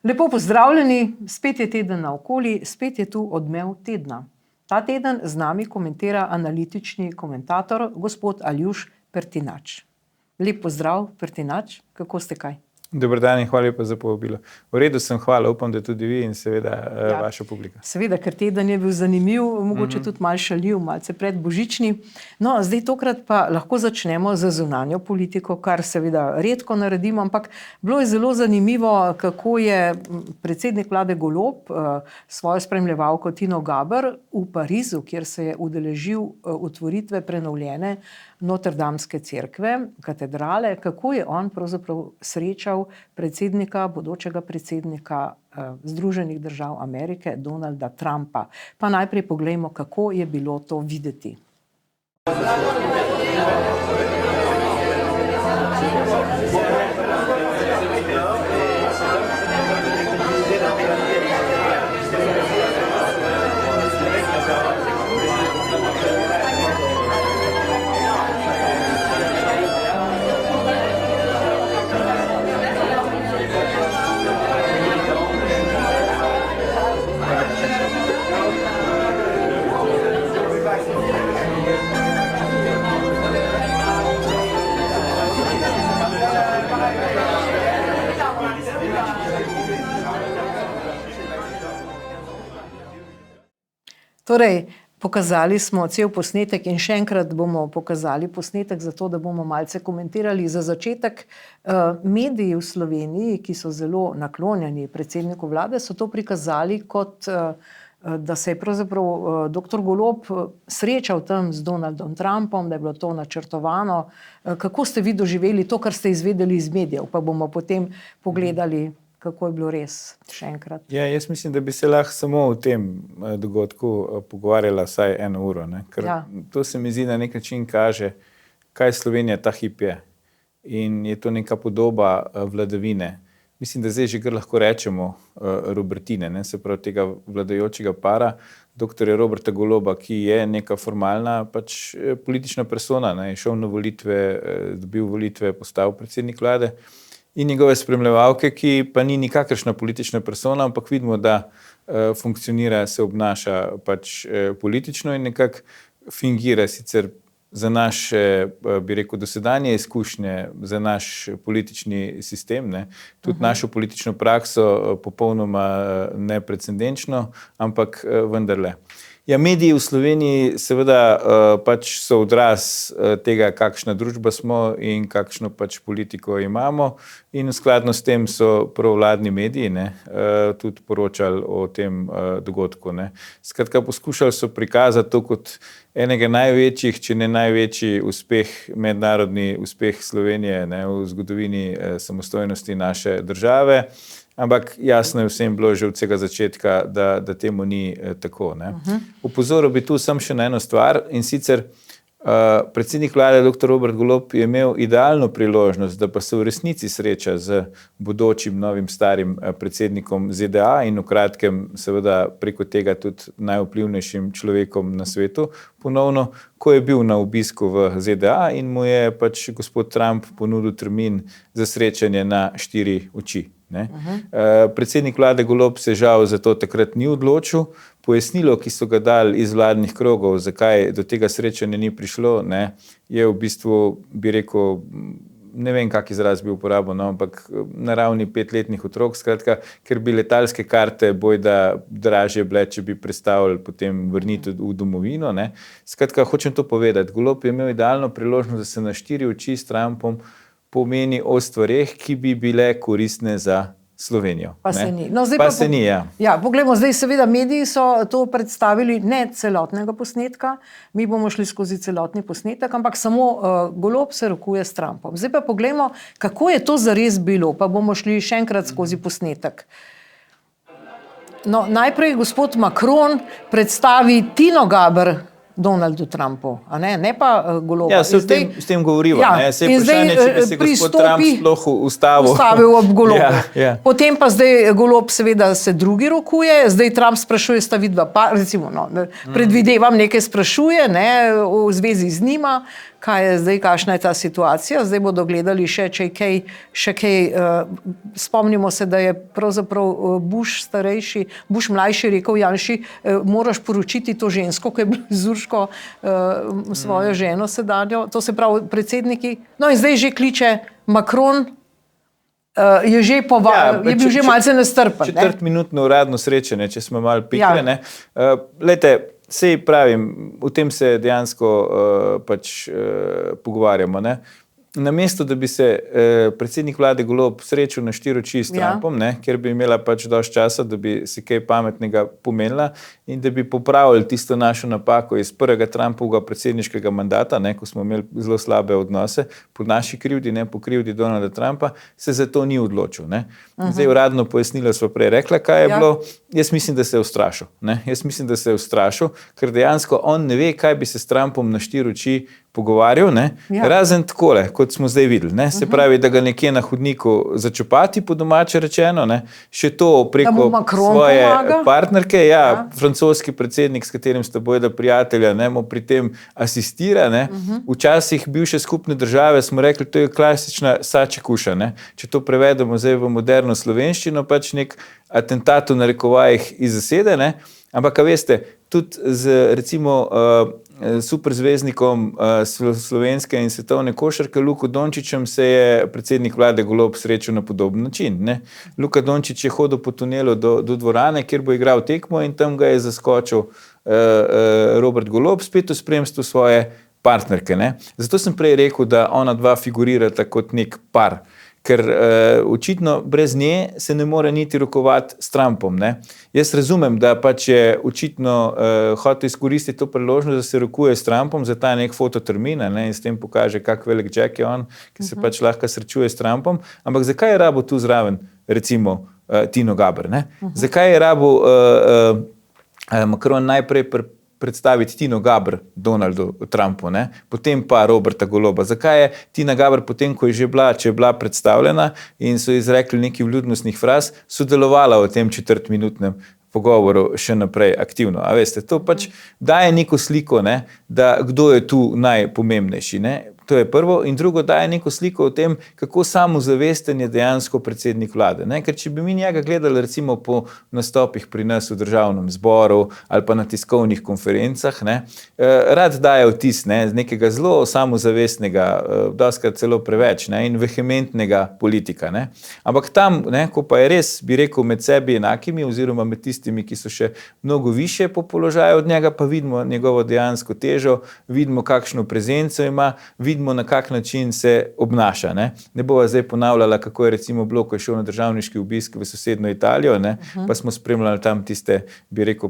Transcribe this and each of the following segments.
Lepo pozdravljeni, spet je teden naokoli, spet je tu odmev tedna. Ta teden z nami komentira analitični komentator, gospod Aljuš Pertinač. Lep pozdrav, Pertinač, kako ste kaj? Dober dan in hvala lepa za povabilo. V redu sem, hvala, upam, da tudi vi in seveda vaša publika. Seveda, ker teden je bil zanimiv, mogoče tudi malo šaljiv, malce predbožični. No, zdaj tokrat pa lahko začnemo z zunanjo politiko, kar seveda redko naredimo, ampak bilo je zelo zanimivo, kako je predsednik vlade Golob svojo spremljevalko Tino Gaber v Parizu, kjer se je udeležil otvoritve prenovljene Notrdamske cerkve, katedrale, kako je on pravzaprav srečal predsednika, bodočega predsednika Združenih držav Amerike, Donalda Trumpa. Pa najprej poglejmo, kako je bilo to videti. Torej, pokazali smo cel posnetek in še enkrat bomo pokazali posnetek, zato da bomo malce komentirali. Za začetek, mediji v Sloveniji, ki so zelo naklonjeni predsedniku vlade, so to prikazali kot, da se je pravzaprav dr. Golob srečal tam z Donaldom Trumpom, da je bilo to načrtovano. Kako ste vi doživeli to, kar ste izvedeli iz medijev, pa bomo potem pogledali, kako je bilo res, še enkrat. Ja, jaz mislim, da bi se lahko samo o tem dogodku pogovarjala vsaj 1 uro, ne? Ker to se mi zdi na nek način kaže, kaj Slovenija ta hip je. In je to neka podoba vladavine. Mislim, da zdaj že kar lahko rečemo Robertine, ne? Se pravi tega vladajočega para, doktorja Roberta Goloba, ki je neka formalna pač politična persona, ne? Je šel na volitve, dobil volitve, postal predsednik vlade. In njegove spremljevalke, ki pa ni nikakršna politična persona, ampak vidimo, da funkcionira, se obnaša pač politično in nekako fingira sicer za naše, bi rekel, dosedanje izkušnje, za naš politični sistem, ne, tudi našo politično prakso popolnoma neprecedenčno, ampak vendarle. Ja, mediji v Sloveniji seveda pač so odraz tega, kakšna družba smo in kakšno pač politiko imamo in skladno s tem so provladni mediji, ne, tudi poročali o tem dogodku, ne. Skratka, poskušali so prikazati to kot enega največjih, če ne največji uspeh, mednarodni uspeh Slovenije, ne, v zgodovini samostojnosti naše države. Ampak jasno je vsem bilo že od vsega začetka, da temu ni tako, ne. Opozoril bi tu samo še na eno stvar in sicer predsednik vlade dr. Robert Golob je imel idealno priložnost, da pa se v resnici sreča z bodočim novim starim predsednikom ZDA in v kratkem seveda preko tega tudi najvplivnejšim človekom na svetu ponovno, ko je bil na obisku v ZDA in mu je pač gospod Trump ponudil termin za srečanje na 4 oči. Ne? Predsednik vlade Golob se žal zato takrat ni odločil. Pojasnilo, ki so ga dali iz vladnih krogov, zakaj do tega srečanja ni prišlo, ne, je v bistvu, bi rekel, ne vem, kak izraz bi uporabil, no, ampak na ravni 5-letnih otrok, skratka, ker bi letalske karte bojda dražje bile, če bi prestavili potem vrniti v domovino. Ne. Skratka, hočem to povedati. Golob je imel idealno priložnost, da se na 4 oči s Trumpom pomeni o stvareh, ki bi bile koristne za Slovenijo. Pa se ni. No, pa se ni, ja. Ja, poglejmo, zdaj seveda mediji so to predstavili ne celotnega posnetka, mi bomo šli skozi celotni posnetek, ampak samo Golob se rokuje s Trumpom. Zdaj pa poglejmo, kako je to zares bilo, pa bomo šli še enkrat skozi posnetek. No, najprej gospod Macron predstavi Tino Gaber Donaldu Trumpu, a ne, ne pa Goloba. Ja, se s tem govoriva, ja, ne, se je vprašanje, če bi se gospod Trump sploh ustavil ob Golobu. Ja, ja. Potem pa zdaj Golob seveda se drugi rokuje, zdaj Trump sprašuje, sta vidva, pa recimo, no, predvidevam, nekaj sprašuje, ne, v zvezi z njima, kaj je zdaj, kakšna je ta situacija. Zdaj bodo gledali še kaj. Spomnimo se, da je pravzaprav Bush mlajši rekel Janši, moraš poročiti to žensko, ki je bila z Urško svojo ženo sedanjo. To se pravi predsedniki. No in zdaj že kliče Macron, je bil že malce nestrpen. Četrtminutno uradno srečanje, če smo malo pikre. Glejte, sej pravim, o tem se dejansko pogovarjamo. Namesto, da bi se predsednik vlade Golob srečal na štiri oči s Trumpom, ker bi imela dosti časa, da bi si kaj pametnega pomenila in da bi popravili tisto našo napako iz prvega Trumpovega predsedniškega mandata, ko smo imeli zelo slabe odnose, po naši krivdi, po krivdi Donalda Trumpa, se za to ni odločil. Zdaj uradno pojasnila sva prej rekla, kaj je bilo. Jaz mislim, da se je ustrašil. Ker dejansko on ne ve, kaj bi se s Trumpom na štiri oči pogovarjal, razen takole, kot smo zdaj videli. Se pravi, da ga nekje na hodniku začopati, po domače rečeno, še to preko svoje partnerke, francoski predsednik, s katerim sta bojda prijatelja, mu pri tem asistira. Včasih bivše skupne države smo rekli, to je klasična sačekuša. Če to prevedemo zdaj v moderno slovenščino, nek atentat v narekovajih iz zasede, ampak veste, tudi z recimo superzvezdnikom slovenske in svetovne košarke Luko Dončićem se je predsednik vlade Golob srečal na podoben način. Luka Dončić je hodil po tunelu do dvorane, kjer bo igral tekmo in tam ga je zaskočil Robert Golob, spet v spremstvu svoje partnerke. Zato sem prej rekel, da ona dva figurirata kot nek par. Ker očitno brez nje se ne more niti rokovati s Trumpom. Jaz razumem, da je očitno hotel izkoristiti to priložnost, da se rokuje s Trumpom za ta nek fototermin in s tem pokaže, kak velik Jack je on, ki se lahko srečuje s Trumpom. Ampak zakaj je rabo tu zraven recimo Tino Gaber? Zakaj je rabo Macron najprej predstaviti Tino Gaber Donaldu Trumpu, potem pa Roberta Goloba. Zakaj je Tina Gaber potem, ko je če je bila predstavljena in so izrekli nekaj vljudnostnih fraz, sodelovala v tem četrtminutnem pogovoru še naprej aktivno. A veste, to daje neko sliko, da kdo je tu najpomembnejši. To je prvo. In drugo, daje neko sliko o tem, kako samozavesten je dejansko predsednik vlade. Ker če bi mi njega gledali recimo po nastopih pri nas v državnem zboru ali pa na tiskovnih konferencah, rad daje vtis nekega zelo samozavestnega, dostikrat celo preveč in vehementnega politika. Ampak tam, ko pa je res, bi rekel, med sebi enakimi oziroma med tistimi, ki so še mnogo više po položaju od njega, pa vidimo njegovo dejansko težo, vidimo kakšno prezenco ima, vidimo na kak način se obnaša. Ne bova zdaj ponavljala, kako je recimo bilo, ko je šel na državniški obisk v sosedno Italijo, pa smo spremljali tam tiste, bi rekel,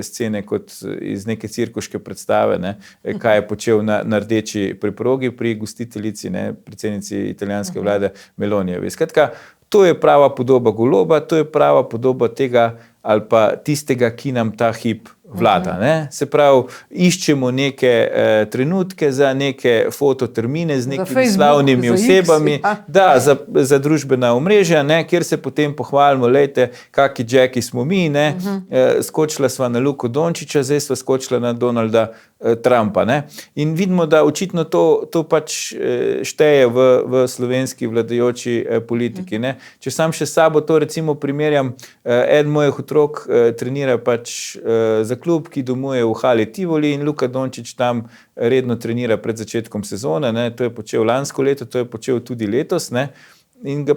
scene kot iz neke cirkuške predstave, kaj je počel na rdeči preprogi pri gostiteljici, predsednici italijanske vlade Melonijevi. Skratka, to je prava podoba Goloba, to je prava podoba tega ali pa tistega, ki nam ta hip vlada. Se pravi, iščemo neke trenutke za neke fototermine z nekimi slavnimi osebami, za družbena omrežja, kjer se potem pohvalimo, lejte, kaki Jacki smo mi, skočila sva na Luko Dončića, zdaj sva skočila na Donalda Trumpa. In vidimo, da očitno to šteje v slovenski vladajoči politiki. Če sam še sabo to recimo primerjam, eden mojih otrok trenira za klub, ki domuje v Hali Tivoli in Luka Dončić tam redno trenira pred začetkom sezone, to je počel lansko leto, to je počel tudi letos, in ga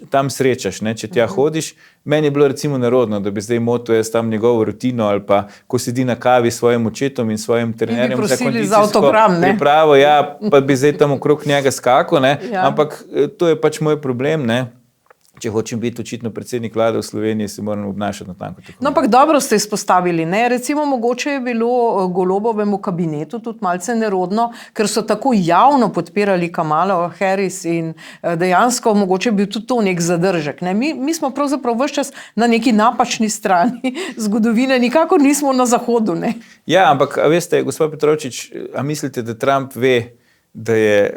tam srečaš, če tja hodiš. Meni je bilo recimo nerodno, da bi zdaj motil jaz tam njegovo rutino ali pa, ko sedi na kavi s svojim očetom in svojim trenerjem za kondicijsko pripravo, pa bi zdaj tam okrog njega skakal, ampak to je moj problem, Če hočem biti očitno predsednik vlade v Sloveniji, se moram obnašati natanko tako. No, ampak dobro ste izpostavili, recimo mogoče je bilo Golobovemu kabinetu tudi malce nerodno, ker so tako javno podpirali Kamalo Harris in dejansko mogoče bil tudi to nek zadržek. Mi smo pravzaprav ves čas na neki napačni strani zgodovine, nikakor nismo na zahodu. Ja, ampak veste, gospod Petrovčič, a mislite, da Trump ve, da je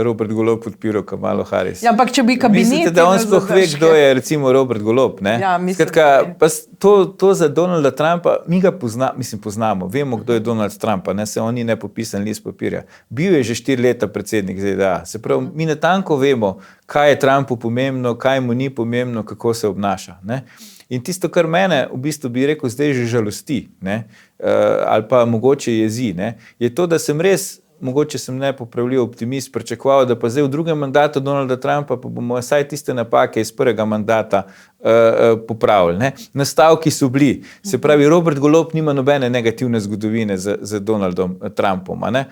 Robert Golob podpiral Kamalo Harris. Ja, ampak če bi kabinet... Mislite, da on sploh ve, kdo je recimo Robert Golob, ne? Ja, mislim, Skratka, pa to za Donalda Trumpa, mi ga poznamo, vemo, kdo je Donald Trump, ne, se on ni nepopisan list papirja. Bil je že 4 leta predsednik ZDA, se pravi, mi natanko vemo, kaj je Trumpu pomembno, kaj mu ni pomembno, kako se obnaša, ne? In tisto, kar mene v bistvu bi rekel zdaj že žalosti, ne, ali pa mogoče jezi, ne, je to, da sem res, mogoče sem nepopravljiv optimist, pričakoval, da pa zdaj v drugem mandatu Donalda Trumpa pa bomo vsaj tiste napake iz prvega mandata popravili. Ne. Nastavki so bili, se pravi, Robert Golob nima nobene negativne zgodovine z Donaldom Trumpom. Ne.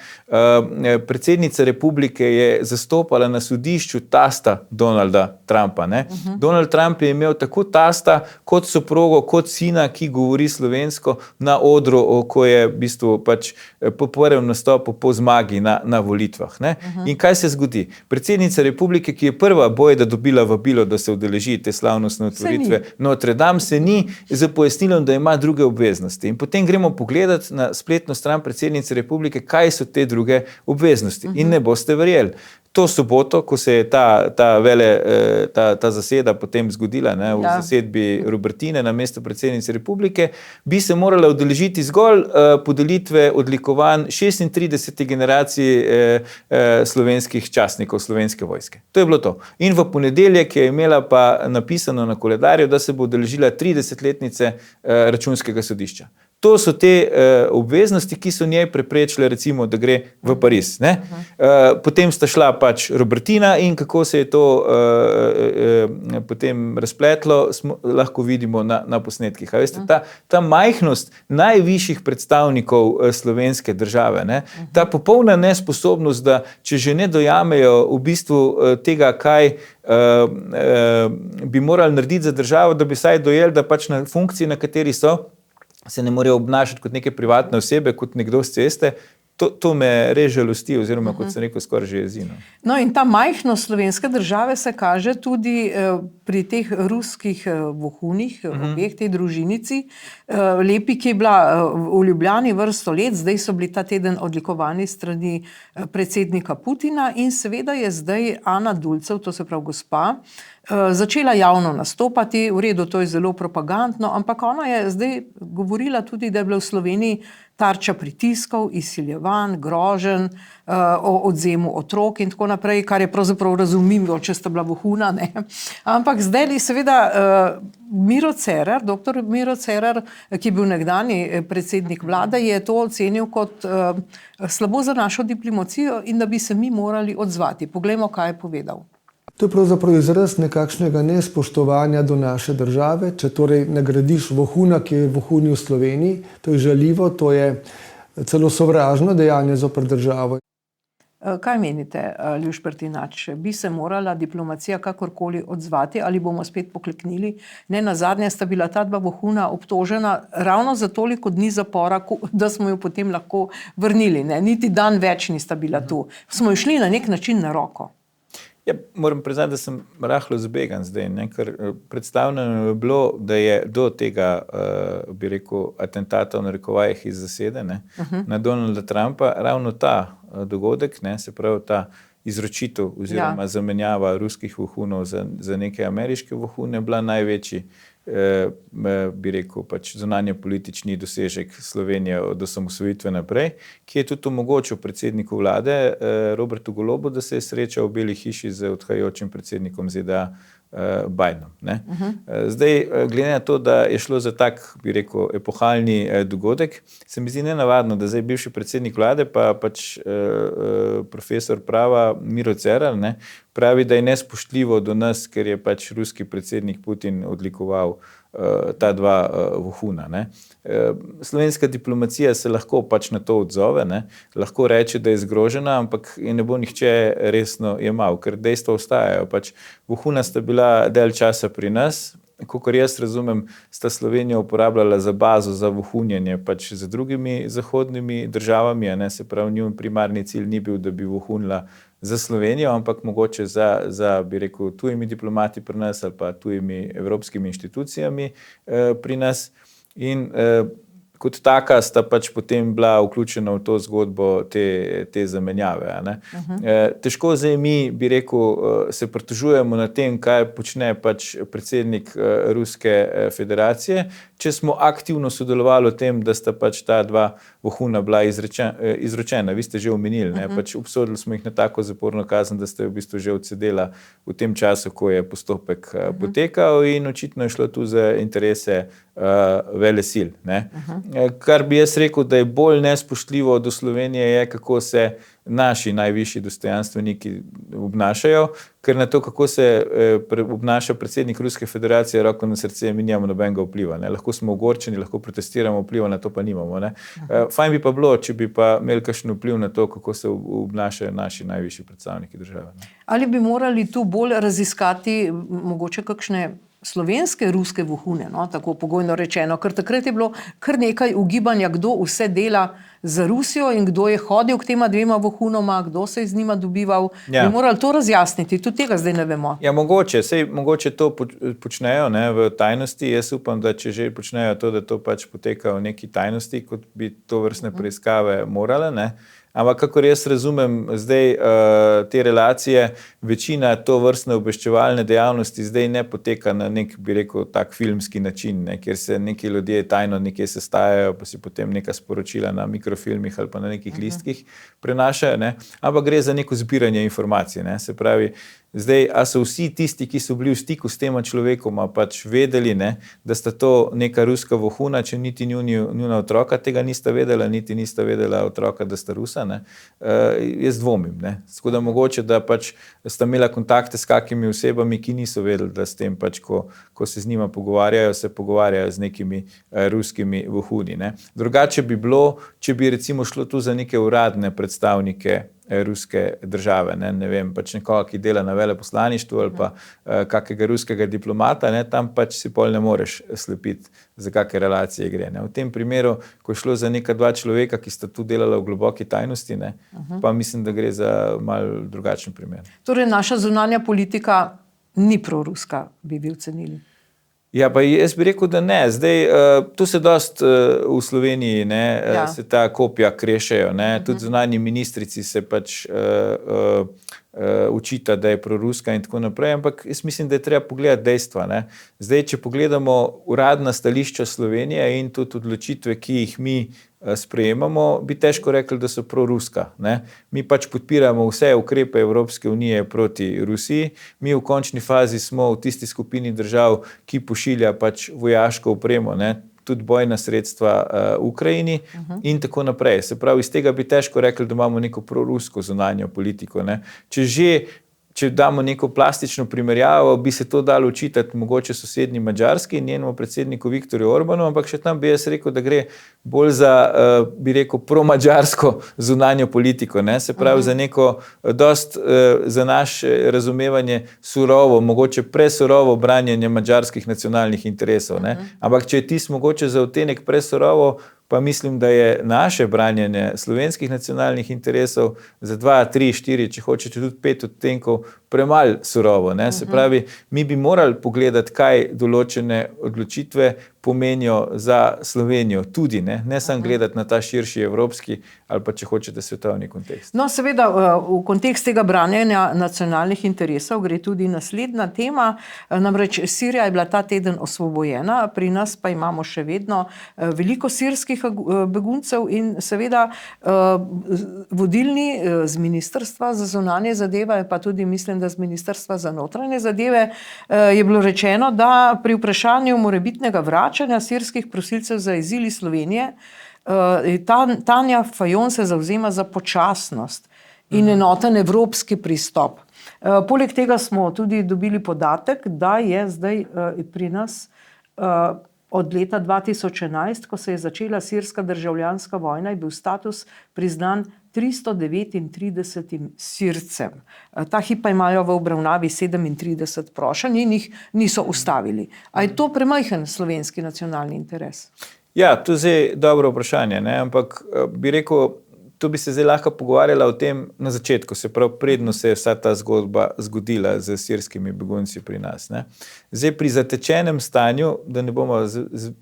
Predsednica republike je zastopala na sodišču tasta Donalda Trumpa. Ne. Donald Trump je imel tako tasta kot soprogo, kot sina, ki govori slovensko na odru, ko je v bistvu pač po prvem nastopu po zmagi na volitvah. Ne. In kaj se zgodi? Predsednica republike, ki je prva bojda dobila vabilo, da se udeleži te slavnostne otvoritve Notre Dame, se ni z pojasnilom, da ima druge obveznosti. In potem gremo pogledati na spletno stran predsednice republike, kaj so te druge obveznosti. In ne boste verjeli. To soboto, ko se je ta zaseda potem zgodila, ne, v zasedbi Robertine na mesto predsednice republike, bi se morala udeležiti zgolj podelitve odlikovanj 36. generaciji slovenskih častnikov Slovenske vojske. To je bilo to. In v ponedeljek je imela pa napisano na koledarju, da se bo udeležila 30-letnice Računskega sodišča. To so te obveznosti, ki so njej preprečile, recimo, da gre v Pariz. Ne? Potem sta šla pač Robertina in kako se je to potem razpletlo, lahko vidimo na posnetkih. A veste, ta majhnost najvišjih predstavnikov slovenske države, ne? Ta popolna nesposobnost, da če že ne dojamejo v bistvu tega, kaj bi morali narediti za državo, da bi saj dojeli, da pač na funkciji, na kateri so, se ne morejo obnašati kot neke privatne osebe, kot nekdo z ceste, to me res žalosti, oziroma, kot sem rekel, skoraj že jezi. No, in ta majhnost slovenske države se kaže tudi pri teh ruskih vohunih, obeh tej družinici. Lepi, ki je bila v Ljubljani vrsto let, zdaj so bili ta teden odlikovani strani predsednika Putina in seveda je zdaj Ana Dulcev, to se pravi gospa, začela javno nastopati, v redu, to je zelo propagandno, ampak ona je zdaj govorila tudi, da je bila v Sloveniji tarča pritiskov, izsiljevanj, groženj, o odvzemu otrok in tako naprej, kar je pravzaprav razumljivo, če sta bila vohuna, ne. Ampak zdaj seveda Miro Cerar, doktor Miro Cerar, ki je bil nekdanji predsednik vlade, je to ocenil kot slabo za našo diplomacijo in da bi se mi morali odzvati. Poglejmo, kaj je povedal. To je pravzaprav izraz nekakšnega nespoštovanja do naše države. Če torej nagradiš vohuna, ki je vohunil v Sloveniji, to je žaljivo, to je celo sovražno dejanje zoper državo. Kaj menite, Ljuš Pertinač? Bi se morala diplomacija kakorkoli odzvati ali bomo spet pokleknili? Ne nazadnje sta bila ta dva vohuna obtožena ravno za toliko dni zapora, da smo jo potem lahko vrnili. Ne? Niti dan več nista bila tu. Smo jo šli na nek način na roko. Ja, moram priznati, da sem rahlo zbegan zdaj, ne? Ker predstavljeno je bilo, da je do tega, bi rekel, atentata v narekovajih iz zasede, ne? Na Donalda Trumpa, ravno ta dogodek, ne? Se pravi ta izročitev oziroma zamenjava ruskih vohunov za neke ameriške vohune, bila največji, bi rekel, pač zunanje politični dosežek Slovenije od osamosvojitve naprej, ki je tudi omogočil predsedniku vlade Robertu Golobu, da se je srečal v Beli hiši z odhajajočim predsednikom ZDA Bidenom. Ne? Zdaj, glede na to, da je šlo za tak, bi rekel, epohalni dogodek, se mi zdi nenavadno, da zdaj bivši predsednik vlade, pa pač profesor prava Miro Cerar, ne, pravi, da je nespoštljivo do nas, ker je pač ruski predsednik Putin odlikoval ta dva vohuna. Ne. Slovenska diplomacija se lahko pač na to odzove, ne. Lahko reče, da je zgrožena, ampak je ne bo nihče resno jemal, ker dejstva ostajajo. Pač vohuna sta bila del časa pri nas, kakor jaz razumem, sta Slovenijo uporabljala za bazo za vohunjenje pač z drugimi zahodnimi državami, a ne, se pravi, njun primarni cilj ni bil, da bi vohunila za Slovenijo, ampak mogoče za, bi rekel, tujimi diplomati pri nas ali pa tujimi evropskimi inštitucijami pri nas. In kot taka sta pač potem bila vključena v to zgodbo te zamenjave. Težko zdaj mi, bi rekel, se pritožujemo na tem, kaj počne pač predsednik Ruske federacije, če smo aktivno sodelovali v tem, da sta pač ta dva vohuna bila izročena. Vi ste že omenili, pač obsodili smo jih na tako zaporno kazen, da ste v bistvu že odsedela v tem času, ko je postopek potekal in očitno je šlo tu za interese velesil. Kar bi jaz rekel, da je bolj nespoštljivo do Slovenije je, kako se naši najvišji dostojanstveniki obnašajo, ker na to, kako se obnaša predsednik Ruske federacije, roko na srce, mi nimamo nobenega vpliva. Lahko smo ogorčeni, lahko protestiramo, vpliva na to pa nimamo. Fajn bi pa bilo, če bi pa imeli kakšen vpliv na to, kako se obnašajo naši najvišji predstavniki države. Ali bi morali tu bolj raziskati mogoče kakšne slovenske ruske vohune, tako pogojno rečeno, ker takrat je bilo kar nekaj ugibanja, kdo vse dela za Rusijo in kdo je hodil k tema dvema vohunoma, kdo se je z njima dobival. Bi morali to razjasniti, tudi tega zdaj ne vemo. Ja, mogoče to počnejo v tajnosti. Jaz upam, da če že počnejo to, da to pač poteka v neki tajnosti, kot bi to vrstne preiskave morale, Ampak, kakor jaz razumem zdaj te relacije, večina to vrstne obveščevalne dejavnosti zdaj ne poteka na nek, bi rekel, tak filmski način, kjer se neki ljudje tajno nekje sestajajo, pa si potem neka sporočila na mikrofilmih ali pa na nekih listkih prenašajo, ampak gre za neko zbiranje informacij. Se pravi, zdaj, a so vsi tisti, ki so bili v stiku s tema človekoma, pač vedeli, da sta to neka ruska vohuna, če niti njuna otroka tega nista vedela, niti nista vedela otroka, da sta Rusa. Jaz dvomim. Tako da mogoče, da pač sta imela kontakte s kakimi osebami, ki niso vedeli, da s tem pač, ko se z njima pogovarjajo, se pogovarjajo z nekimi ruskimi vohuni. Drugače bi bilo, če bi recimo šlo tu za neke uradne predstavnike ruske države, ne vem, pač nekoga, ki dela na veleposlaništvu ali pa kakega ruskega diplomata, tam pač si pol ne moreš slepiti, za kakšne relacije gre. V tem primeru, ko je šlo za neka dva človeka, ki sta tu delala v globoki tajnosti, pa mislim, da gre za malo drugačen primer. Torej, naša zunanja politika ni proruska, bi ocenili. Ja, pa jaz bi rekel, da ne. Zdaj, tu se dost v Sloveniji se ta kopja krešejo. Tudi zunanji ministrici se pač učita, da je proruska in tako naprej, ampak jaz mislim, da je treba pogledati dejstva. Zdaj, če pogledamo uradna stališča Slovenije in tudi odločitve, ki jih mi sprejemamo, bi težko rekli, da so proruska. Mi pač podpiramo vse ukrepe Evropske unije proti Rusiji. Mi v končni fazi smo v tisti skupini držav, ki pošilja pač vojaško opremo, tudi bojna sredstva Ukrajini in tako naprej. Se pravi, iz tega bi težko rekli, da imamo neko prorusko zunanjo politiko. Če damo neko plastično primerjavo, bi se to dalo očitati mogoče sosednji Madžarski in njenemu predsedniku Viktorju Orbanu, ampak še tam bi jaz rekel, da gre bolj za, bi rekel, promadžarsko zunanjo politiko. Se pravi, za neko dost za naše razumevanje surovo, mogoče presurovo branjenje madžarskih nacionalnih interesov. Ampak če je tisto mogoče za odtenek presurovo, pa mislim, da je naše branjenje slovenskih nacionalnih interesov za 2, 3, 4, če hočete tudi 5 odtenkov, premalo surovo. Se pravi, mi bi morali pogledati, kaj določene odločitve pomenijo za Slovenijo tudi, ne samo gledati na ta širši evropski ali pa, če hočete, svetovni kontekst. No, seveda, v kontekst tega branjenja nacionalnih interesov gre tudi naslednja tema. Namreč Sirija je bila ta teden osvobojena, pri nas pa imamo še vedno veliko sirskih beguncev in seveda vodilni z Ministrstva za zunanje zadeve, pa tudi mislim, da z Ministrstva za notranje zadeve, je bilo rečeno, da pri vprašanju morebitnega vračanja sirskih prosilcev za azil iz Slovenije, Tanja Fajon se zavzema za počasnost in enoten evropski pristop. Poleg tega smo tudi dobili podatek, da je zdaj pri nas od leta 2011, ko se je začela sirska državljanska vojna, je bil status priznan 339 Sircem. Ta hip pa imajo v obravnavi 37 prošenj in jih niso ustavili. A je to premajhen slovenski nacionalni interes? Ja, to je zdaj dobro vprašanje, ampak bi rekel, to bi se zdaj lahko pogovarjala o tem na začetku, se pravi, predno se je vsa ta zgodba zgodila z sirskimi begunci pri nas. Ne. Zdaj pri zatečenem stanju, da ne bomo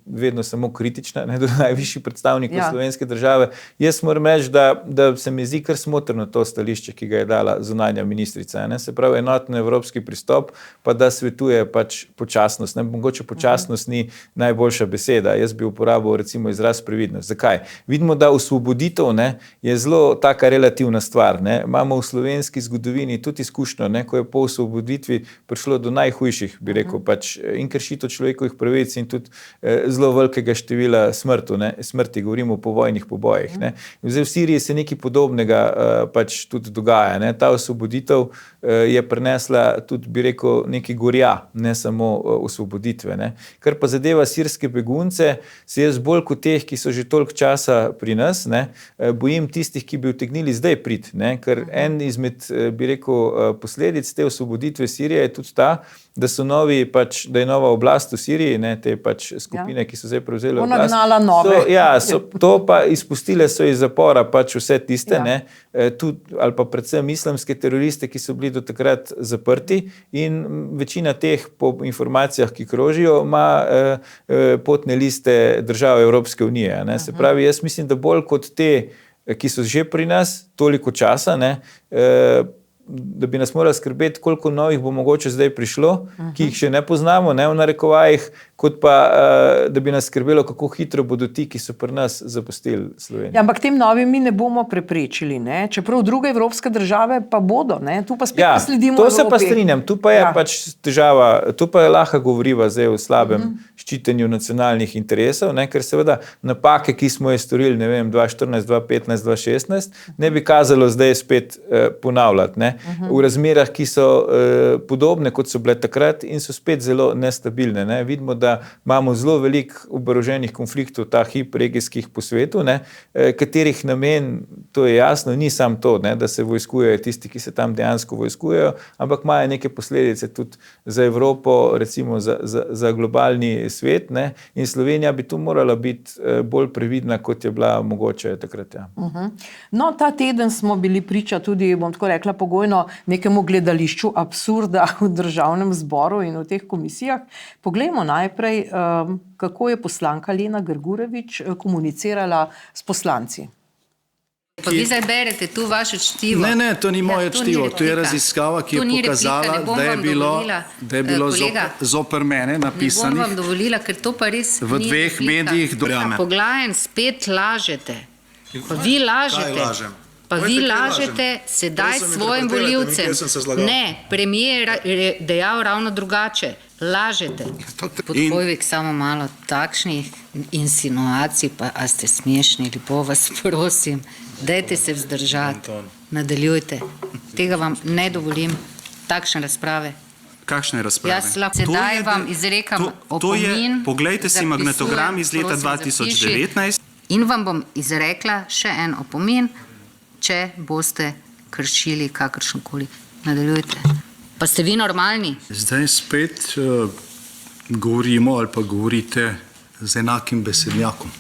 vedno samo kritična, ne, do najvišjih predstavnikov slovenske države, jaz moram reči, da se mi zdi kar smotrno to stališče, ki ga je dala zunanja ministrica. Ne. Se pravi, enoten evropski pristop, pa da svetuje pač počasnost. Ne. Mogoče počasnost ni najboljša beseda. Jaz bi uporabil recimo izraz previdnost. Zakaj? Vidimo, da osvoboditev, ne, je zelo taka relativna stvar. Ne. Imamo v slovenski zgodovini tudi izkušnjo, ne, ko je po osvoboditvi prišlo do najhujših, bi rekel, pač in kršitev človekovih pravic in tudi zelo velikega števila smrti, govorimo o povojnih pobojih. Ne. Zdaj v Siriji se nekaj podobnega pač tudi dogaja. Ne. Ta osvoboditev je prinesla tudi, bi rekel, nekaj gorja, ne samo osvoboditve. Ne. Kar pa zadeva sirske begunce, se jaz bolj kot teh, ki so že toliko časa pri nas, ne, bojim tistih, ki bi utegnili zdaj priti, ne, ker en izmed, bi rekel, posledic te osvoboditve Sirije je tudi ta, da so novi, pač, da je nova oblast v Siriji, ne, te pač skupine, ki so zdaj prevzeli oblast. Nagnala nove. To pa izpustile so iz zapora pač vse tiste, ne, tudi, ali pa predvsem islamske teroriste, ki so bili do takrat zaprti in večina teh po informacijah, ki krožijo, ima potne liste države Evropske unije. Ne. Se pravi, jaz mislim, da bolj kot te, ki so že pri nas toliko časa, ne, da bi nas morali skrbeti, koliko novih bo mogoče zdaj prišlo, ki jih še ne poznamo, ne, v narekovajih, kot pa, da bi nas skrbelo, kako hitro bodo ti, ki so pri nas zapustili Slovenijo. Ja, ampak tem novim mi ne bomo preprečili, ne? Čeprav druge evropske države pa bodo, ne? Tu pa spet sledimo to Evropi. Se pa strinjam, tu pa je pač težava, tu pa je lahko govoriva zdaj o slabem ščitenju nacionalnih interesov, ne? Ker seveda napake, ki smo je storili, ne vem, 2014, 2015, 2016, ne bi kazalo zdaj spet ponavljati, ne? V razmerah, ki so podobne, kot so bile takrat in so spet zelo nestabilne, ne? Vidimo, da imamo zelo veliko oboroženih konfliktov, ta hip regijskih po svetu, ne, katerih namen, to je jasno, ni sam to, ne, da se vojskujejo tisti, ki se tam dejansko vojskujejo, ampak imajo neke posledice tudi za Evropo, recimo za globalni svet, ne, in Slovenija bi tu morala biti bolj previdna, kot je bila mogoče takrat. Ja. No, ta teden smo bili priča tudi, bom tako rekla, pogojno nekemu gledališču absurda v državnem zboru in v teh komisijah. Poglejmo najprej, kako je poslanka Lena Grgurevič komunicirala s poslanci. Pa vi zdaj berete tu vaše čtivo. Ne, to ni moje čtivo. To je raziskava, ki je pokazala, da je bilo zoper mene napisanih. Ne bom vam dovolila, ker to pa res v dveh medijih. Poglajen, spet lažete. Pa vi lažete. Kaj lažem? Pa vi lažete sedaj svojim volivcem. Ne, premijer je dejal ravno drugače. Lažete. Podpojvik, samo malo takšnih insinuacij, pa a ste smešni, lepo vas prosim. Dajte se vzdržati. Nadaljujte. Tega vam ne dovolim, takšne razprave. Kakšne razprave? Sedaj vam izrekam opomin. Poglejte si magnetogram iz leta 2019. In vam bom izrekla še en opomin, če boste kršili kakršnokoli. Nadaljujte. Pa ste vi normalni? Zdaj spet govorimo ali pa govorite z enakim besednjakom.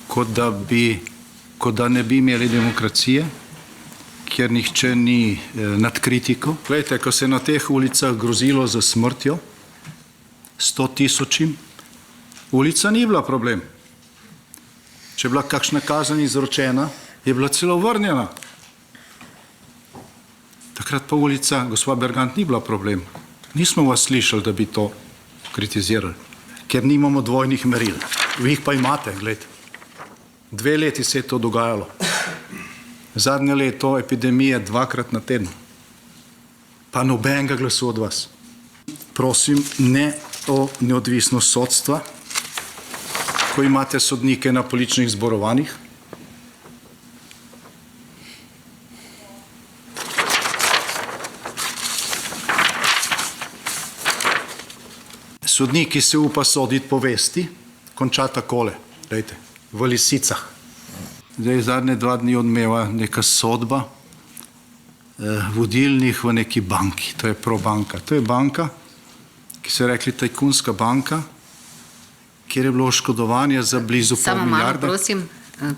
Kot da ne bi imeli demokracije, kjer nihče ni nad kritiko. Glejte, ko se je na teh ulicah grozilo za smrtjo 100 000, ulica ni bila problem. Če je bila kakšna kazen izročena, je bila celo vrnjena. Takrat pa ulica, gospod Bergant, ni bila problem. Nismo vas slišali, da bi to kritizirali, ker nimamo dvojnih meril. Vi jih pa imate, gledajte. 2 leti se je to dogajalo. Zadnje leto epidemije 2-krat na teden. Pa nobenega glasu od vas. Prosim, ne o neodvisnost sodstva, ko imate sodnike na političnih zborovanjih. Sodnik, ki se upa soditi po vesti, konča takole, dajte, v Lisicah. Zdaj zadnje 2 dni odmeva neka sodba vodilnih v neki banki, to je Probanka. To je banka, ki se je rekli tajkunska banka, kjer je bilo oškodovanje za blizu pol milijarde. Samo malo prosim,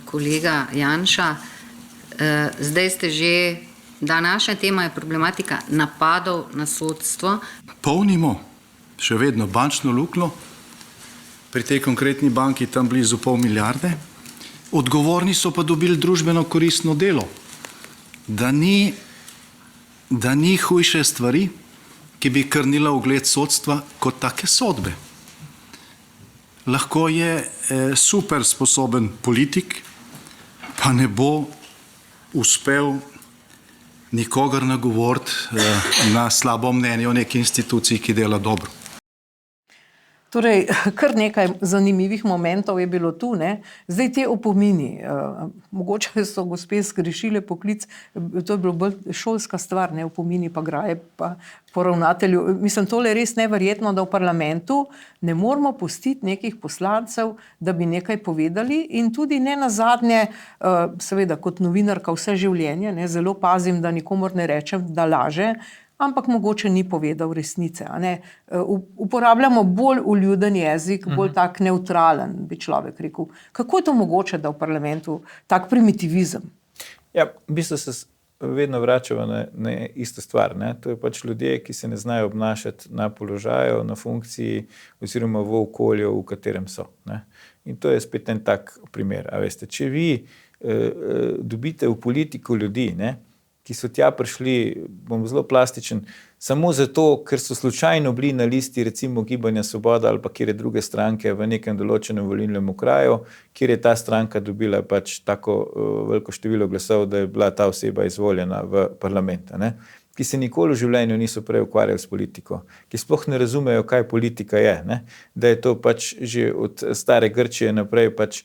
kolega Janša, zdaj ste že, današnja tema je problematika napadov na sodstvo. Polnimo še vedno bančno luknjo, pri tej konkretni banki tam blizu 0,5 milijarde, odgovorni so pa dobili družbeno koristno delo. Da ni hujše stvari, ki bi krnila ugled sodstva kot take sodbe. Lahko je super sposoben politik, pa ne bo uspel nikogar nagovoriti na slabo mnenje o neki instituciji, ki dela dobro. Torej, kar nekaj zanimivih momentov je bilo tu, ne? Zdaj te opomini, mogoče so gospe zgrešile poklic, to je bilo bolj šolska stvar, ne? Opomini pa graje, pa poravnatelju. Mislim, tole je res neverjetno, da v parlamentu ne moramo pustiti nekih poslancev, da bi nekaj povedali in tudi ne nazadnje, seveda kot novinarka vse življenje, ne? Zelo pazim, da nikomur ne rečem, da laže, ampak mogoče ni povedal resnice. A ne? Uporabljamo bolj uljuden jezik, bolj tak neutralen, bi človek rekel. Kako je to mogoče, da v parlamentu tak primitivizem? Ja, v bistvu se vedno vračamo na isto stvar. Ne? To je pač ljudje, ki se ne znajo obnašati na položaju, na funkciji oziroma v okolju, v katerem so. Ne? In to je spet en tak primer. A veste, če vi dobite v politiko ljudi, ne? Ki so tja prišli, bom zelo plastičen, samo zato, ker so slučajno bili na listi recimo Gibanja Svoboda ali pa kjer je druge stranke v nekem določenem volilnem okraju, kjer je ta stranka dobila pač tako veliko število glasov, da je bila ta oseba izvoljena v parlament, ne? Ki se nikoli v življenju niso prej ukvarjali s politiko, ki sploh ne razumejo, kaj politika je, ne? Da je to pač že od stare Grčije naprej pač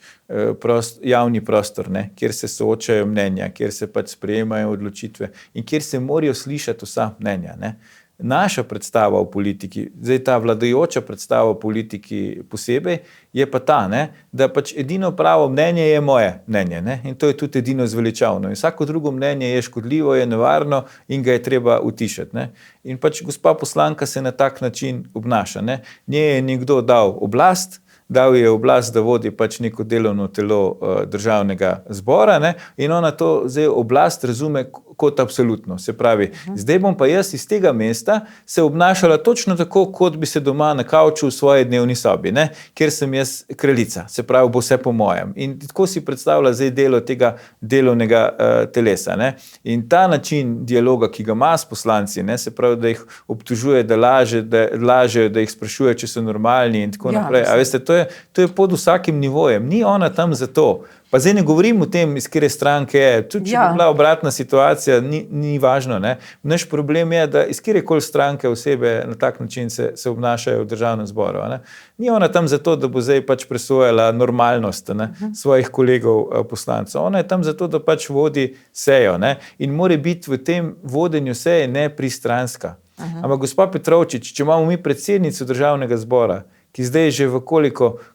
javni prostor, ne? Kjer se soočajo mnenja, kjer se pač sprejemajo odločitve in kjer se morajo slišati vsa mnenja, ne? Naša predstava o politiki, zdaj ta vladajoča predstava o politiki posebej, je pa ta, ne, da pač edino pravo mnenje je moje mnenje, ne, in to je tudi edino zveličavno. In vsako drugo mnenje je škodljivo, je nevarno in ga je treba utišati, ne. In pač gospa poslanka se na tak način obnaša, ne. Njej je nekdo dal oblast, dal je oblast, da vodi pač neko delovno telo državnega zbora, ne, in ona to zdaj oblast razume kot absolutno. Se pravi, zdaj bom pa jaz iz tega mesta se obnašala točno tako, kot bi se doma na kavču v svoji dnevni sobi, ne, kjer sem jaz kraljica. Se pravi, bo vse po mojem. In tako si predstavlja zdaj delo tega delovnega telesa, ne. In ta način dialoga, ki ga ima s poslanci, ne, se pravi, da jih obtožuje, da lažejo, da jih sprašuje, če so normalni in tako naprej. A veste, to je pod vsakim nivojem. Ni ona tam zato. Pa zdaj ne govorim o tem, iz kere stranke je. Tudi če bi bila obratna situacija, ni važno, ne. Naš problem je, da iz kjerekoli stranke osebe na tak način se obnašajo v državnem zboru, ne. Ni ona tam zato, da bo zdaj pač presojala normalnost, ne, svojih kolegov poslancev. Ona je tam zato, da pač vodi sejo, ne. In mora biti v tem vodenju seje nepristranska. Ampak gospa Petrovčič, če imamo mi predsednico državnega zbora, ki zdaj že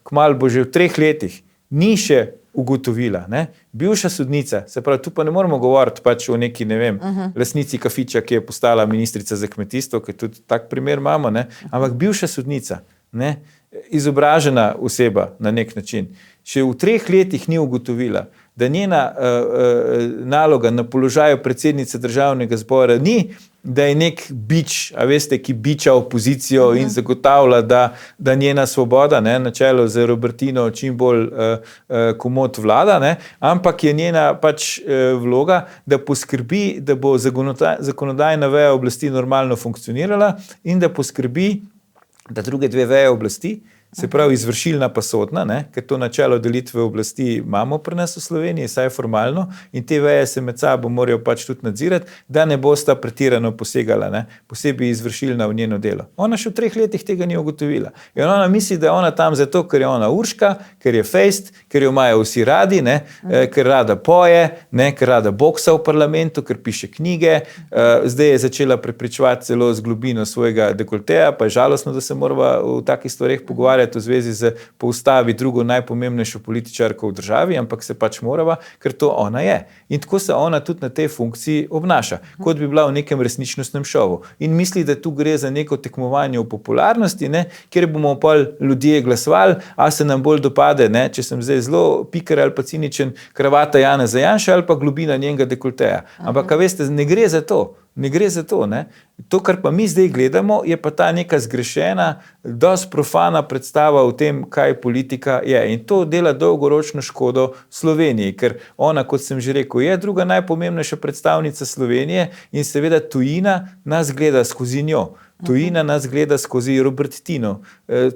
kmalu bo že v 3 letih, ni še ugotovila, ne? Bivša sodnica, se pravi, tu pa ne moramo govoriti pač o neki, ne vem, lastnici kafiča, ki je postala ministrica za kmetijstvo, ki tudi tak primer imamo, ne? Ampak bivša sodnica, ne? Izobražena oseba na nek način, še v 3 letih ni ugotovila, da njena naloga na položaju predsednice državnega zbora ni, da je nek bič, a veste, ki biča opozicijo in zagotavlja, da njena svoboda, ne, na čelu z Robertino čim bolj komot vlada, ne, ampak je njena pač vloga, da poskrbi, da bo zakonodajna veja oblasti normalno funkcionirala in da poskrbi, da druge 2 veje oblasti, se pravi izvršilna pa sodna, ne, ker to načelo delitve oblasti imamo pri nas v Sloveniji, saj formalno, in te veje se med sabo morajo pač tudi nadzirati, da ne bosta pretirano posegala, ne, posebej izvršilna v njeno delo. Ona še v 3 letih tega ni ugotovila. In ona misli, da je ona tam zato, ker je ona Urška, ker je fejst, ker jo imajo vsi radi, ne, ker rada poje, ne, ker rada boksa v parlamentu, ker piše knjige, zdaj je začela prepričevati celo z globino svojega dekolteja, pa je žalostno, da se morava v takih stvareh pogovarjati, pogovarjati v zvezi z po ustavi drugo najpomembnejšo političarko v državi, ampak se pač morava, ker to ona je. In tako se ona tudi na tej funkciji obnaša, kot bi bila v nekem resničnostnem šovu. In misli, da tu gre za neko tekmovanje v popularnosti, ne, kjer bomo pol ljudje glasovali, a se nam bolj dopade, ne, če sem zdaj zelo piker ali pa ciničen, kravata Janeza Janše ali pa globina njenega dekolteja. Ampak, a veste, ne gre za to. Ne gre za to, ne. To, kar pa mi zdaj gledamo, je pa ta neka zgrešena, dosti profana predstava o tem, kaj politika je. In to dela dolgoročno škodo Sloveniji, ker ona, kot sem že rekel, je druga najpomembnejša predstavnica Slovenije in seveda tujina nas gleda skozi njo. Tujina nas gleda skozi Robertino,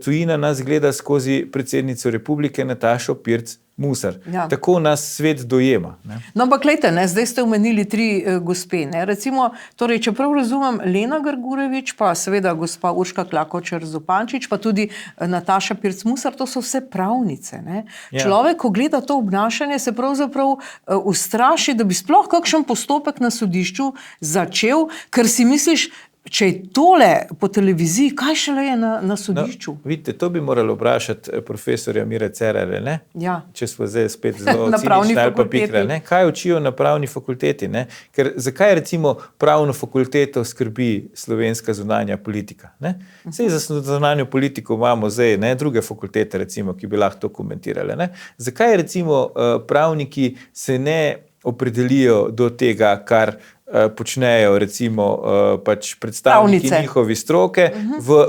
tujina nas gleda skozi predsednico republike Natašo Pirc Musar. Ja. Tako nas svet dojema. Ne? No, ampak glejte, ne, zdaj ste omenili 3 gospe. Ne? Recimo, torej, čeprav razumem, Lena Grgurevič, pa seveda gospa Urška Klakočar Zupančič, pa tudi Nataša Pirc Musar, to so vse pravnice. Ne? Ja. Človek, ko gleda to obnašanje, se pravzaprav ustraši, da bi sploh kakšen postopek na sodišču začel, ker si misliš, če je tole po televiziji, kaj šele je na sodišču? No, vidite, to bi morali vprašati profesorja Mire Cerarja, ne? Ja. Če smo zdaj spet zelo cinični ali pa pikre, ne? Kaj učijo na pravni fakulteti, ne? Ker zakaj recimo pravno fakulteto skrbi slovenska zunanja politika, ne? Saj za zunanjo politiko imamo zdaj, ne, druge fakultete recimo, ki bi lahko to komentirale, ne? Zakaj recimo pravniki se ne opredelijo do tega, kar počnejo recimo pač predstavniki njihovi stroke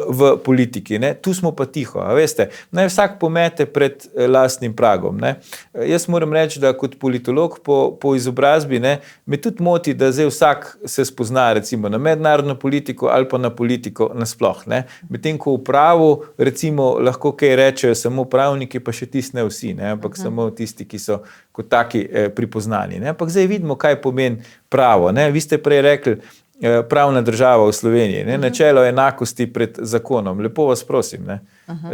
v politiki. Ne? Tu smo pa tiho, a veste, naj vsak pomete pred lastnim pragom. Ne? Jaz moram reči, da kot politolog po izobrazbi, ne, me tudi moti, da zdaj vsak se spozna recimo na mednarodno politiko ali pa na politiko nasploh. Medtem ko v pravu recimo lahko kaj rečejo samo pravniki, pa še tisti ne vsi, ne? Ampak samo tisti, ki so kot taki pripoznani. Ne? Ampak zdaj vidimo, kaj pomeni pravo. Ne? Vi ste prej rekli, pravna država v Sloveniji, ne? Načelo enakosti pred zakonom. Lepo vas prosim. Ne?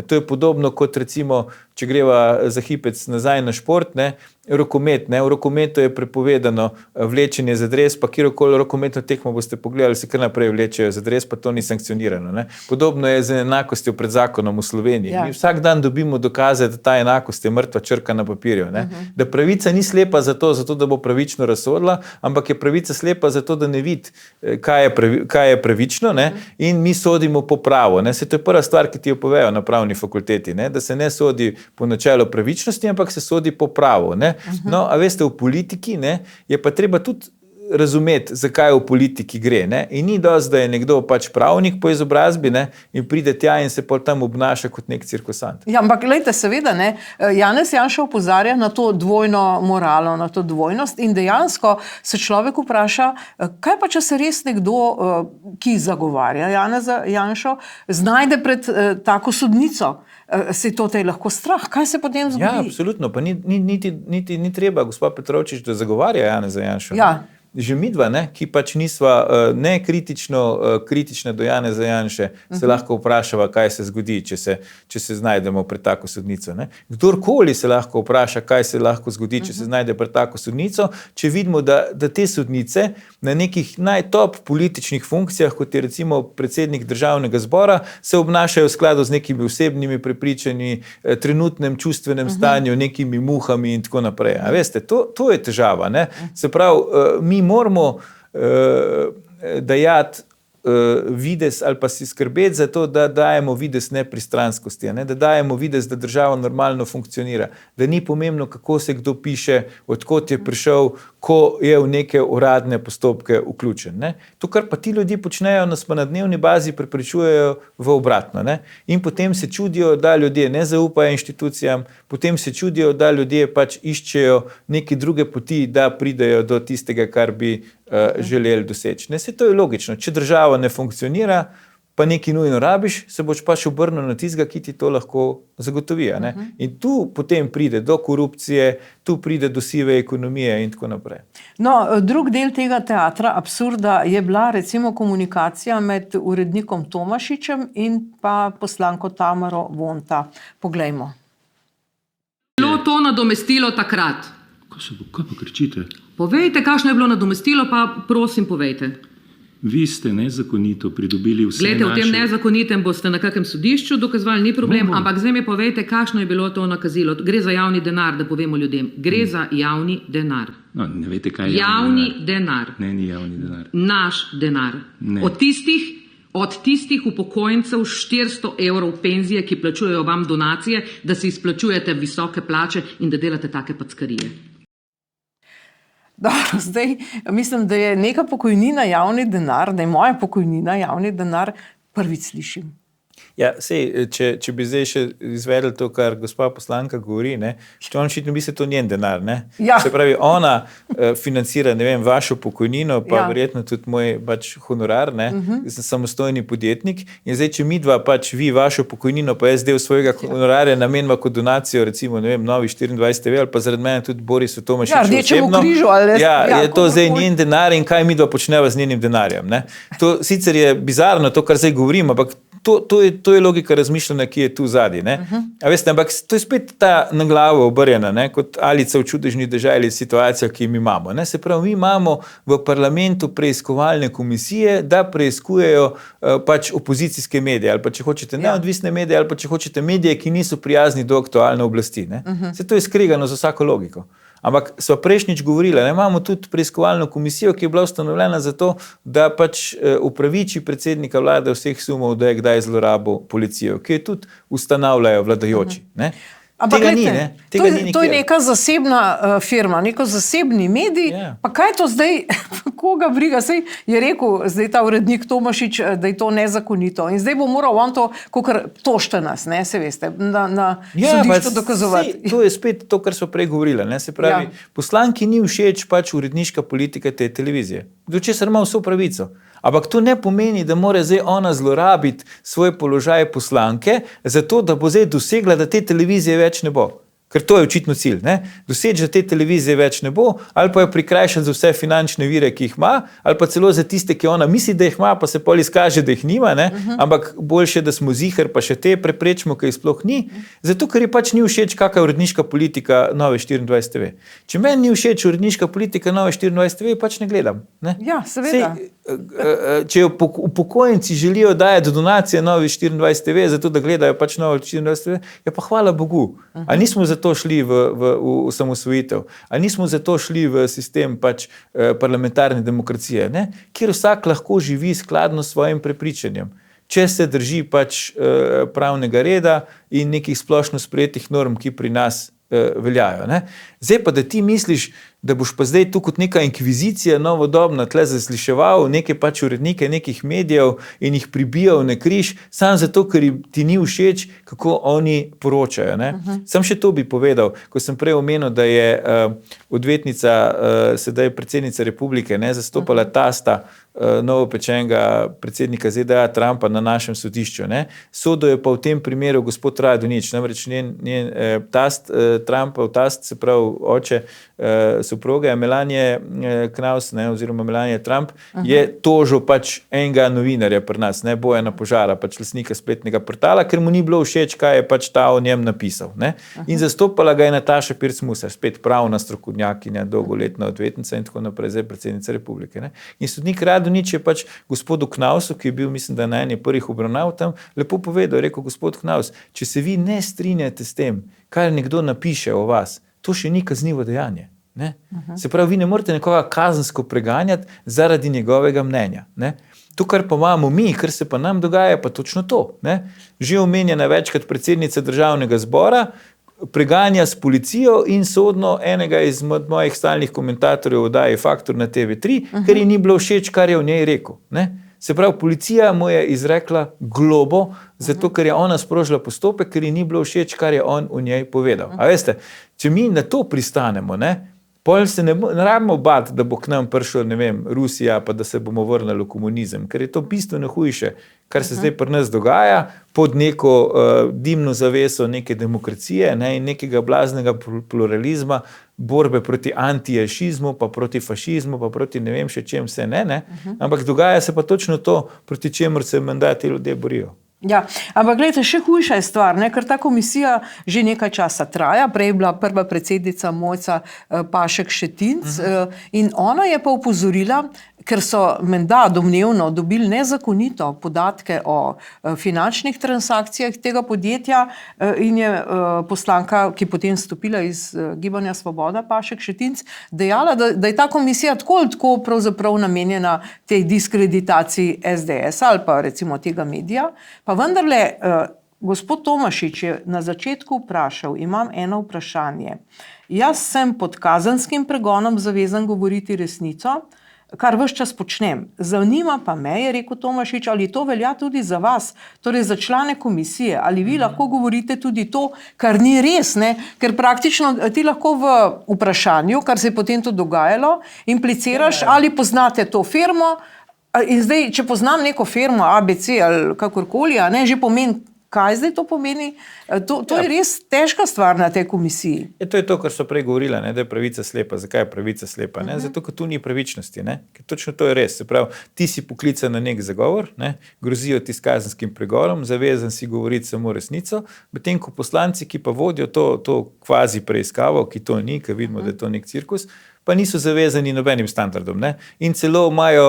To je podobno kot recimo, če greva za hipec nazaj na šport, ne? Rokomet. Ne? V rokometu je prepovedano vlečenje za dres, pa kjerokoli rokometno tekmo boste pogledali, se kar naprej vlečejo za dres, pa to ni sankcionirano. Ne? Podobno je z enakostjo pred zakonom v Sloveniji. Ja. Mi vsak dan dobimo dokaze, da ta enakost je mrtva črka na papirju. Ne? Da pravica ni slepa zato, da bo pravično razsodila, ampak je pravica slepa zato, da ne vidi, kaj je pravično, ne? In mi sodimo po pravu. Se to je prva stvar, ki ti jo povejo na pravni fakulteti, ne? Da se ne sodi po načelu pravičnosti, ampak se sodi po pravu. Ne? No, a veste, v politiki, ne, je pa treba tudi razumeti, zakaj v politiki gre. Ne? In ni dosti, da je nekdo pač pravnik po izobrazbi, ne, in pride tja in se pol tam obnaša kot nek cirkusant. Ja, ampak glejte, seveda, ne, Janez Janša opozarja na to dvojno moralo, na to dvojnost in dejansko se človek vpraša, kaj pa, če se res nekdo, ki zagovarja Janeza Janšo, znajde pred tako sodnico. Se to te lahko strah? Kaj se potem zgodi? Ja, absolutno. Pa ni treba, gospa Petrovčič, da zagovarja Janeza Janšo. Ja. Že midva, ne, ki pač nisva ne kritična do Janeza Janše, se lahko vprašava, kaj se zgodi, če se znajdemo pred tako sodnico. Ne. Kdorkoli se lahko vpraša, kaj se lahko zgodi, če se znajde pred tako sodnico, če vidimo, da te sodnice na nekih najtop političnih funkcijah, kot je recimo predsednik Državnega zbora, se obnašajo v skladu z nekimi osebnimi prepričanji, trenutnem čustvenem stanju, nekimi muhami in tako naprej. A veste, to je težava. Ne. Se pravi, mi moramo dajati videz ali pa si skrbeti za to, da dajemo videz nepristranskosti, ne? Da dajemo videz, da država normalno funkcionira, da ni pomembno, kako se kdo piše, odkot je prišel, ko je v neke uradne postopke vključen. Ne? To, kar pa ti ljudje počnejo, nas pa na dnevni bazi prepričujejo v obratno. Ne? In potem se čudijo, da ljudje ne zaupajo inštitucijam, potem se čudijo, da ljudje pač iščejo neke druge poti, da pridejo do tistega, kar bi želeli doseči. Ne? Se to je logično. Če država ne funkcionira, pa nekaj nujno rabiš, se boš pač obrnil na tistega, ki ti to lahko zagotovi. Ne? In tu potem pride do korupcije, tu pride do sive ekonomije in tako naprej. No, drug del tega teatra absurda je bila recimo komunikacija med urednikom Tomašičem in pa poslanko Tamaro Vonta. Poglejmo. Bilo to nadomestilo takrat? Kaj pa kričite? Povejte, kakšno je bilo nadomestilo, pa prosim povejte. Vi ste nezakonito pridobili vse Glejte, naše... v tem nezakonitem boste na kakem sodišču dokazovali, ni problem, ampak zdaj mi povejte, kakšno je bilo to nakazilo. Gre za javni denar, da povemo ljudem. Gre za javni denar. No, ne veste, kaj je javni denar. Ne, ni javni denar. Naš denar. Ne. Od tistih upokojencev 400 evrov penzije, ki plačujejo vam donacije, da si izplačujete visoke plače in da delate take packarije. Dobro, zdaj mislim, da je neka pokojnina javni denar, da je moja pokojnina javni denar, prvič slišim. Ja, sej, če bi zdaj še izvedli to, kar gospa poslanka govori, ne, če on očitno misli, to njen denar. Ne? Ja. Se pravi, ona financira, ne vem, vašo pokojnino, pa verjetno tudi moj pač honorar, ne, sem samostojni podjetnik in zdaj, če mi dva pač vi vašo pokojnino, pa jaz del svojega honorarja namenva kot donacijo, recimo, ne vem, Novi 24 TV ali pa zaradi mene tudi Borisu Tomašiču Rdečemu križu, ali je to zdaj njen denar in kaj mi dva počneva z njenim denarjem. Ne? To sicer je bizarno, to, kar zdaj govorim, ampak to je logika razmišljanja, ki je tu zadnji. A veste, ampak to je spet ta na glavo obrjena, ne? Kot Alica v čudežni deželi situacija, ki mi imamo. Ne? Se pravi, mi imamo v parlamentu preiskovalne komisije, da preiskujejo pač opozicijske medije, ali pa če hočete neodvisne medije, ali pa če hočete medije, ki niso prijazni do aktualne oblasti. Ne? Se to je skregano z vsako logiko. Ampak so prejšnjič govorili, da imamo tudi preiskovalno komisijo, ki je bila ustanovljena zato, da pač upraviči predsednika vlade vseh sumov, da je kdaj zlorabil policijo, ki jo tudi ustanavljajo vladajoči. Ne? Ampak tega glede, ni, ne? To je neka zasebna firma, neko zasebni medij, pa kaj to zdaj, koga briga, sej je rekel zdaj ta urednik Tomašič, da je to nezakonito in zdaj bo moral on to, kakor tožite nas, ne, se veste, na sodišču dokazovati. To je spet to, kar so prej govorili, ne, se pravi, poslanki ni všeč pač uredniška politika te televizije, do česar ima vso pravico. Ampak to ne pomeni, da mora zdaj ona zlorabiti svoj položaj poslanke, zato da bo zdaj dosegla, da te televizije več ne bo. Ker to je očitno cilj. Doseči, da te televizije več ne bo, ali pa jo prikrajšati za vse finančne vire, ki jih ima, ali pa celo za tiste, ki ona misli, da jih ima, pa se pol izkaže, da jih nima, ampak boljše, da smo zihar, pa še te preprečimo, ker jih sploh ni, zato ker je pač ni všeč kakšna uredniška politika Nove 24 TV. Če meni ni všeč uredniška politika Nove 24 TV, pač ne gledam. Ne? Ja, seveda. Če upokojenci želijo dajati donacije Novi 24 TV, zato da gledajo pač Novo 24 TV, je pa hvala Bogu. A nismo zato šli v samosvojitev, a nismo zato šli v sistem pač parlamentarne demokracije, ne? Kjer vsak lahko živi skladno s svojim prepričanjem, če se drži pač pravnega reda in nekih splošno sprejetih norm, ki pri nas veljajo. Ne? Zdaj pa, da ti misliš, da boš pa zdaj tu kot neka inkvizicija novodobna tle zasliševal neke pač urednike nekih medijev in jih pribijal na križ, samo zato, ker ti ni všeč, kako oni poročajo. Ne? Sam še to bi povedal, ko sem prej omenil, da je odvetnica, sedaj predsednica republike, ne, zastopala tasta novopečenega predsednika ZDA Trumpa na našem sodišču. Ne? Sodo je pa v tem primeru gospod Radonjić, namreč njen tast, Trumpov tast, se pravi oče soproge Melanie Knaus, ne, oziroma Melanie Trump, je tožil pač enega novinarja pri nas, ne, Bojana Požara, pač lastnika spletnega portala, ker mu ni bilo všeč, kaj je pač ta o njem napisal. Ne. In zastopala ga je Nataša Pirc-Musar, spet pravna strokovnjakinja, dolgoletna odvetnica in tako naprej, zdaj predsednica republike. Ne. In sodnik Radonjić je pač gospodu Knausu, ki je bil, mislim, da na eni prvih obravnav tam, lepo povedal, rekel gospod Knaus, če se vi ne strinjate s tem, kaj nekdo napiše o vas, to še ni kaznivo dejanje. Ne? Se pravi, vi ne morete nekoga kazensko preganjati zaradi njegovega mnenja. Ne? To, kar pa imamo mi, kar se pa nam dogaja, pa točno to. Ne? Že omenjena večkrat predsednica državnega zbora preganja s policijo in sodno enega izmed mojih stalnih komentatorjev oddaje Faktor na TV3, ker ji ni bilo všeč, kar je o njej rekel. Ne? Se pravi, policija mu je izrekla globo, zato ker je ona sprožila postopek, ker ji ni bilo všeč, kar je on o njej povedal. A veste, če mi na to pristanemo, ne, pol se ne rabimo bati, da bo k nam prišel, ne vem, Rusija, pa da se bomo vrnili v komunizem, ker je to bistveno hujše, kar se zdaj pri nas dogaja, pod neko dimno zaveso neke demokracije, ne, in nekega blaznega pluralizma, borbe proti antijašizmu, pa proti fašizmu, pa proti ne vem še čem vse ne, ampak dogaja se pa točno to, proti čemur se menda ti ljudje borijo. Ja, ampak gledajte, še hujša je stvar, ne? Ker ta komisija že nekaj časa traja. Prej je bila prva predsednica Mojca Pašek Šetinc in ona je pa opozorila, ker so menda domnevno dobili nezakonito podatke o finančnih transakcijah tega podjetja in je poslanka, ki potem stopila iz Gibanja Svoboda, Pašek Šetinc, dejala, da je ta komisija tako pravzaprav namenjena tej diskreditaciji SDS ali pa recimo tega medija. Pa vendarle, gospod Tomašič je na začetku vprašal, imam eno vprašanje. Jaz sem pod kazenskim pregonom zavezan govoriti resnico, kar ves čas počnem. Zanima pa me, je rekel Tomašič, ali to velja tudi za vas, torej za člane komisije, ali vi lahko govorite tudi to, kar ni res, ne? Ker praktično ti lahko v vprašanju, kar se je potem to dogajalo, impliciraš, ali poznate to firmo, in zdaj, če poznam neko firmo, ABC ali kakorkoli, ne, že pomeni, kaj zdaj to pomeni? To je res težka stvar na tej komisiji. To je to, kar so prej govorila, ne, da je pravica slepa. Zakaj je pravica slepa? Ne? Zato, ker tu ni pravičnosti. Ne? Ker točno to je res. Se pravi, ti si poklican na nek zagovor, ne? Grozijo ti s kazenskim pregonom, zavezan si govoriti samo resnico, medtem ko poslanci, ki pa vodijo to kvazi preiskavo, ki to ni, ker vidimo, da je to nek cirkus, pa niso zavezani nobenim standardom. Ne? In celo imajo,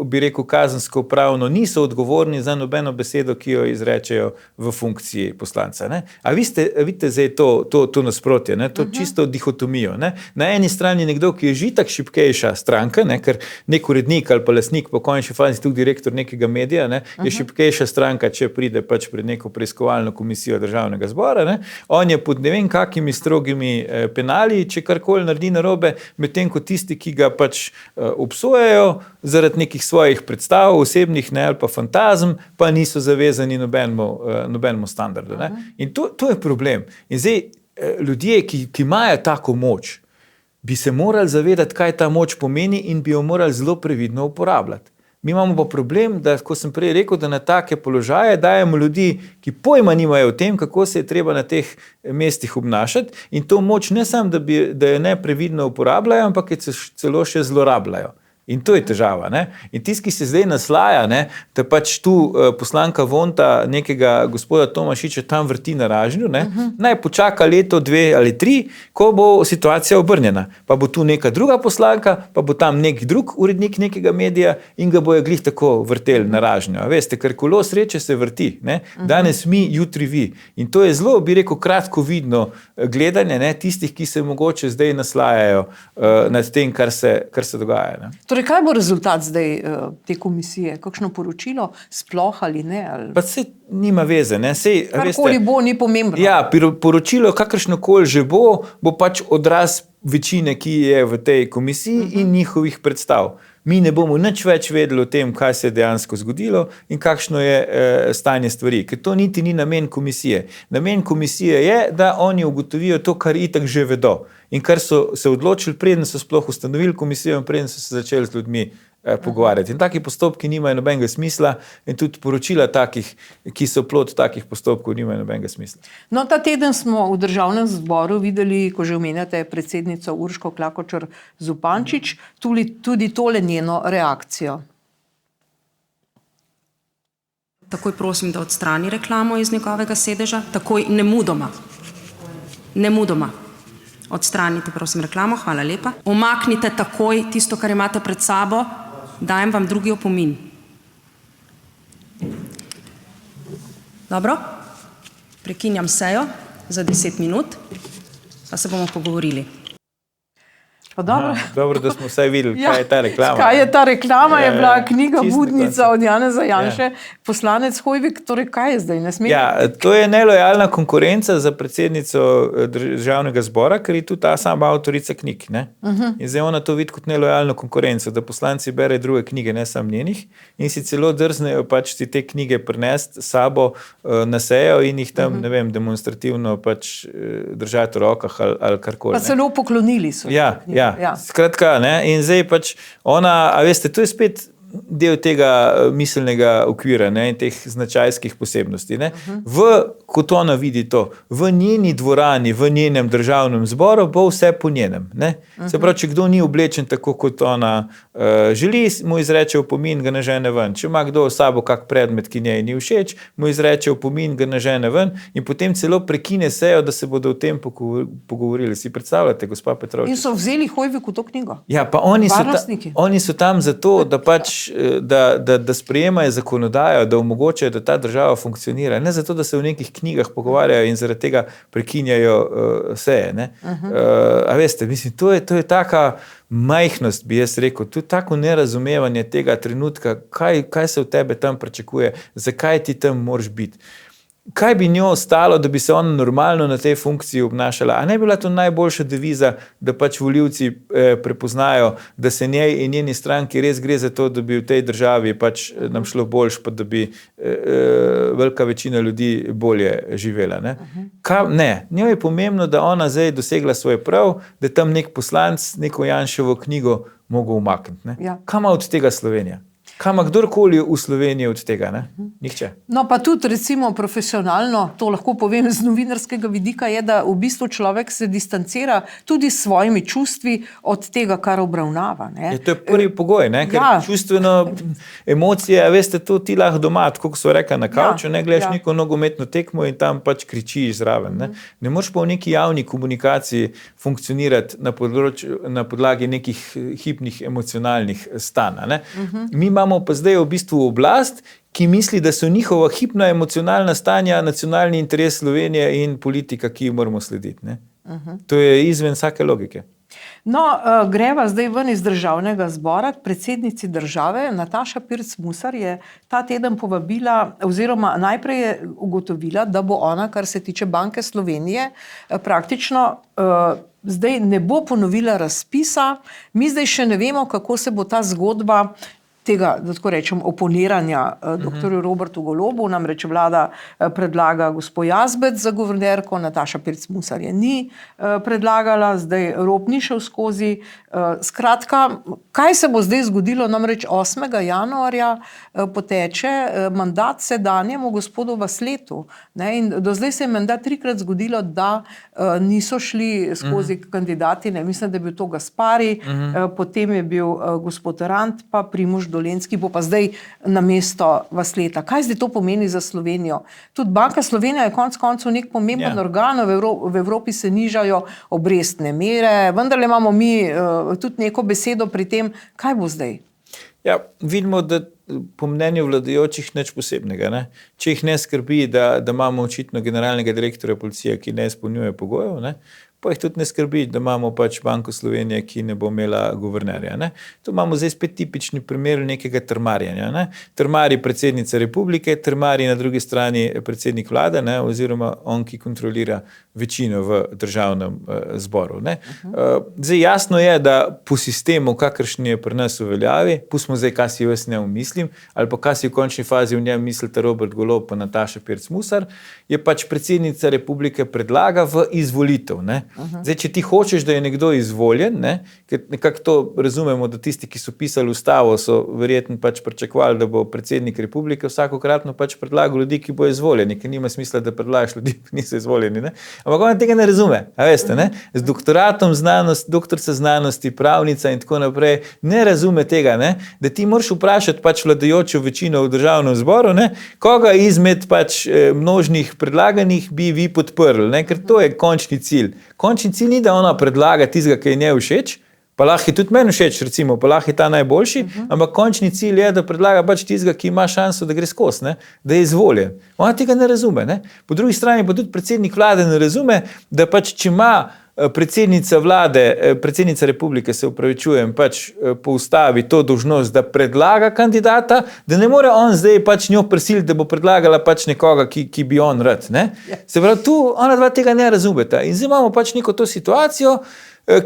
bi rekel, kazensko pravno, niso odgovorni za nobeno besedo, ki jo izrečejo v funkciji poslanca. Ne? A vidite zdaj to nasprotje, ne? To čisto dihotomijo. Ne? Na eni strani nekdo, ki je že tak šibkejša stranka, ne? Ker nek urednik ali pa lastnik, po končni fazi tudi direktor nekega medija, ne? Je šibkejša stranka, če pride pač pred neko preiskovalno komisijo Državnega zbora. Ne? On je pod ne vem kakimi strogimi penali, če karkoli naredi narobe, medtem ko tisti, ki ga pač obsojajo zaradi nekih svojih predstav, osebnih, ne, ali pa fantazm, pa niso zavezani nobenemu standardu. Ne. In to je problem. In zdaj ljudje, ki imajo tako moč, bi se morali zavedati, kaj ta moč pomeni in bi jo morali zelo previdno uporabljati. Mi imamo pa problem, da, ko sem prej rekel, da na take položaje dajemo ljudi, ki pojma nimajo o tem, kako se je treba na teh mestih obnašati, in to moč ne samo, da jo neprevidno uporabljajo, ampak je celo še zlorabljajo. In to je težava. Ne? In tisti, ki se zdaj naslaja, ne, da pač tu poslanka Vonta nekega gospoda Tomašiča tam vrti na ražnju, ne, naj počaka leto, 2 ali 3, ko bo situacija obrnjena. Pa bo tu neka druga poslanka, pa bo tam nek drug urednik nekega medija in ga bojo glih tako vrteli na ražnjo. A veste, ker kolo sreče se vrti. Ne? Danes mi, jutri vi. In to je zelo, bi rekel, kratkovidno gledanje, ne, tistih, ki se mogoče zdaj naslajajo nad tem, kar se dogaja. Ne? Torej, kaj bo rezultat zdaj te komisije? Kakšno poročilo? Sploh ali ne? Ali... Pa se nima veze. Karkoli bo, ni pomembno. Ja, poročilo, kakršnokoli že bo pač odraz večine, ki je v tej komisiji in njihovih predstav. Mi ne bomo nič več vedeli o tem, kaj se je dejansko zgodilo in kakšno je stanje stvari, ker to niti ni namen komisije. Namen komisije je, da oni ugotovijo to, kar itak že vedo in kar so se odločili, preden so sploh ustanovili komisijo in preden so se začeli z ljudmi pogovarjati. In taki postopki nimajo nobenega smisla in tudi poročila takih, ki so plod takih postopkov, nimajo nobenega smisla. No, ta teden smo v Državnem zboru videli, ko že omenjate predsednico Urško Klakočar Zupančič, tudi tole njeno reakcijo. Takoj prosim, da odstrani reklamo iz njegovega sedeža, takoj nemudoma. Nemudoma. Odstranite, prosim, reklamo, hvala lepa. Umaknite takoj tisto, kar imate pred sabo, dajem vam drugi opomin. Dobro, prekinjam sejo za 10 minut, pa se bomo pogovorili. Pa dobro. Dobro, da smo vsaj videli, kaj je ta reklama. Kaj je ta reklama, je bila knjiga Budnica od Janeza Janše, poslanec Hojvik, torej kaj je zdaj? Ne smem? Ja, to je nelojalna konkurenca za predsednico Državnega zbora, ker je tudi ta sama avtorica knjig. Ne? In zdaj ona to vidi kot nelojalno konkurenco, da poslanci berejo druge knjige, ne samo njenih, in si celo drznejo pač si te knjige prinesti s sabo na sejo in jih tam, ne vem, demonstrativno pač držati v rokah ali karkoli. Pa celo poklonili so. Ja. Skratka, ne, in zdaj pač ona, a veste, to je spet del tega miselnega okvira, ne, in teh značajskih posebnosti. Ne. Kot ona vidi to, v njeni dvorani, v njenem državnem zboru bo vse po njenem. Ne. Se pravi, če kdo ni oblečen tako, kot ona želi, mu izreče opomin, ga nažene ven. Če ima kdo v sabo kak predmet, ki njej ni všeč, mu izreče opomin, ga nažene ven in potem celo prekine sejo, da se bodo o tem pogovorili. Si predstavljate, gospa Petrovčič? In so vzeli Hojviku to knjigo. Ja, pa oni so tam zato, da da sprejemajo zakonodajo, da omogočajo, da ta država funkcionira. Ne zato, da se v nekih knjigah pogovarjajo in zaradi tega prekinjajo seje. Ne? A veste, mislim, to je taka majhnost, bi jaz rekel, to je tako nerazumevanje tega trenutka, kaj se od tebe tam pričakuje, zakaj ti tam moraš biti. Kaj bi njo ostalo, da bi se ona normalno na tej funkciji obnašala? A ne bi bila to najboljša deviza, da pač volivci prepoznajo, da se njej in njeni stranki res gre za to, da bi v tej državi pač nam šlo boljš, pa da bi velika večina ljudi bolje živela. Ne? Ne, njo je pomembno, da ona zdaj dosegla svoj prav, da je tam nek poslanc neko Janševo knjigo mogel umakniti. Ja. Kaj ima od tega Slovenija? Kaj ima kdorkoli v Sloveniji od tega? Ne? Nihče. No, pa tudi recimo profesionalno, to lahko povem z novinarskega vidika, je, da v bistvu človek se distancira tudi s svojimi čustvi od tega, kar obravnava. Ne? To je prvi pogoj, ne? Ker čustveno emocije, veste, to ti lahko doma, tako so rekla na kavču, ne gledaš neko nogometno tekmo in tam pač kričiš zraven. Ne moreš pa v neki javni komunikaciji funkcionirati na podlagi nekih hipnih emocionalnih stanj. Mi imamo pa zdaj v bistvu oblast, ki misli, da so njihova hipna emocionalna stanja nacionalni interes Slovenije in politika, ki jo moramo slediti. Ne? To je izven vsake logike. No, greva zdaj ven iz državnega zbora. Predsednici države Nataša Pirc Musar je ta teden povabila, oziroma najprej je ugotovila, da bo ona, kar se tiče Banke Slovenije, praktično zdaj ne bo ponovila razpisa. Mi zdaj še ne vemo, kako se bo ta zgodba tega, da tako rečem, oponiranja doktorju Robertu Golobu, namreč vlada predlaga gospo Jazbec za guvernerko, Nataša Pirc Musar je ni predlagala, zdaj Rop ni šel skozi. Skratka, kaj se bo zdaj zgodilo? Namreč 8. januarja poteče mandat sedanjemu gospodu Vasletu. Ne? In do zdaj se je menda 3-krat zgodilo, da niso šli skozi kandidati. Ne? Mislim, da je bil to Gaspari, potem je bil gospod Rant, pa Primož Dolenski, bo pa zdaj na mesto Vasleta. Kaj zdaj to pomeni za Slovenijo? Tudi Banka Slovenija je konec koncev nek pomemben organ, v Evropi se nižajo obrestne mere, vendar imamo mi tudi neko besedo pri tem, kaj bo zdaj? Ja, vidimo, da po mnenju vladajočih nič posebnega. Ne? Če jih ne skrbi, da imamo očitno generalnega direktorja policije, ki ne izpolnjuje pogojev, ne? Pa jih tudi ne skrbi, da imamo pač Banko Slovenije, ki ne bo imela guvernerja. Ne? Tu imamo zdaj spet tipični primer nekega trmarjenja. Ne? Trmari predsednica republike, trmari na drugi strani predsednik vlade, ne? Oziroma on, ki kontrolira večino v državnem zboru. Ne? Zdaj jasno je, da po sistemu, kakršni je pri nas v veljavi, pustimo zdaj, kaj si jaz ne mislim, ali pa kaj si v končni fazi v njem mislite Robert Golob pa Nataša Pirc Musar, je pač predsednica republike predlaga v izvolitev. Ne? Zdaj, če ti hočeš, da je nekdo izvoljen, ne, ker nekako to razumemo, da tisti, ki so pisali ustavo, so verjetno pač pričakovali, da bo predsednik republike vsakokratno pač predlagal ljudi, ki bo izvoljeni, ker nima smisla, da predlagaš ljudi, ki niso izvoljeni. Ne. Ampak ona tega ne razume, a veste, ne? Z doktoratom znanosti, doktorica znanosti, pravnica in tako naprej, ne razume tega, ne? Da ti moraš vprašati pač vladajočo večino v državnem zboru, ne? Koga izmed pač množnih predlaganih bi vi podprli, ne? Ker to je končni cilj. Končni cilj ni, da ona predlaga tistega, ki je njej všeč, pa lahko je tudi meni všeč, recimo, pa lahko je ta najboljši, ampak končni cilj je, da predlaga pač tistega, ki ima šanso, da gre skozi, ne? Da je izvoljen. Ona tega ne razume. Ne? Po drugi strani pa tudi predsednik vlade ne razume, da pač če ima predsednica vlade, predsednica republike, se upravičujem, pač po ustavi to dolžnost, da predlaga kandidata, da ne more on zdaj pač njo prisiliti, da bo predlagala pač nekoga, ki bi on rad. Ne? Se pravi, tu ona dva tega ne razumeta. In zdaj imamo pač neko to situacijo,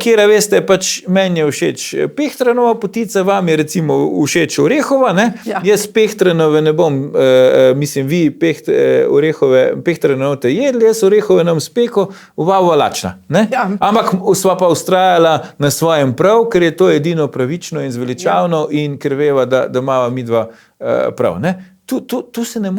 kjer, veste, pač meni je všeč Pehtranova potica, vam je recimo všeč Orehova, ne? Ja. Jaz Pehtranove ne bom, mislim, vi Pehtranove te jedli, jaz Orehove nam speko, oba lačna, ne? Ja. Ampak sva pa ustrajala na svojem prav, ker je to edino pravično in zveličavno in ker veva, da imava midva prav, ne? Tu se ne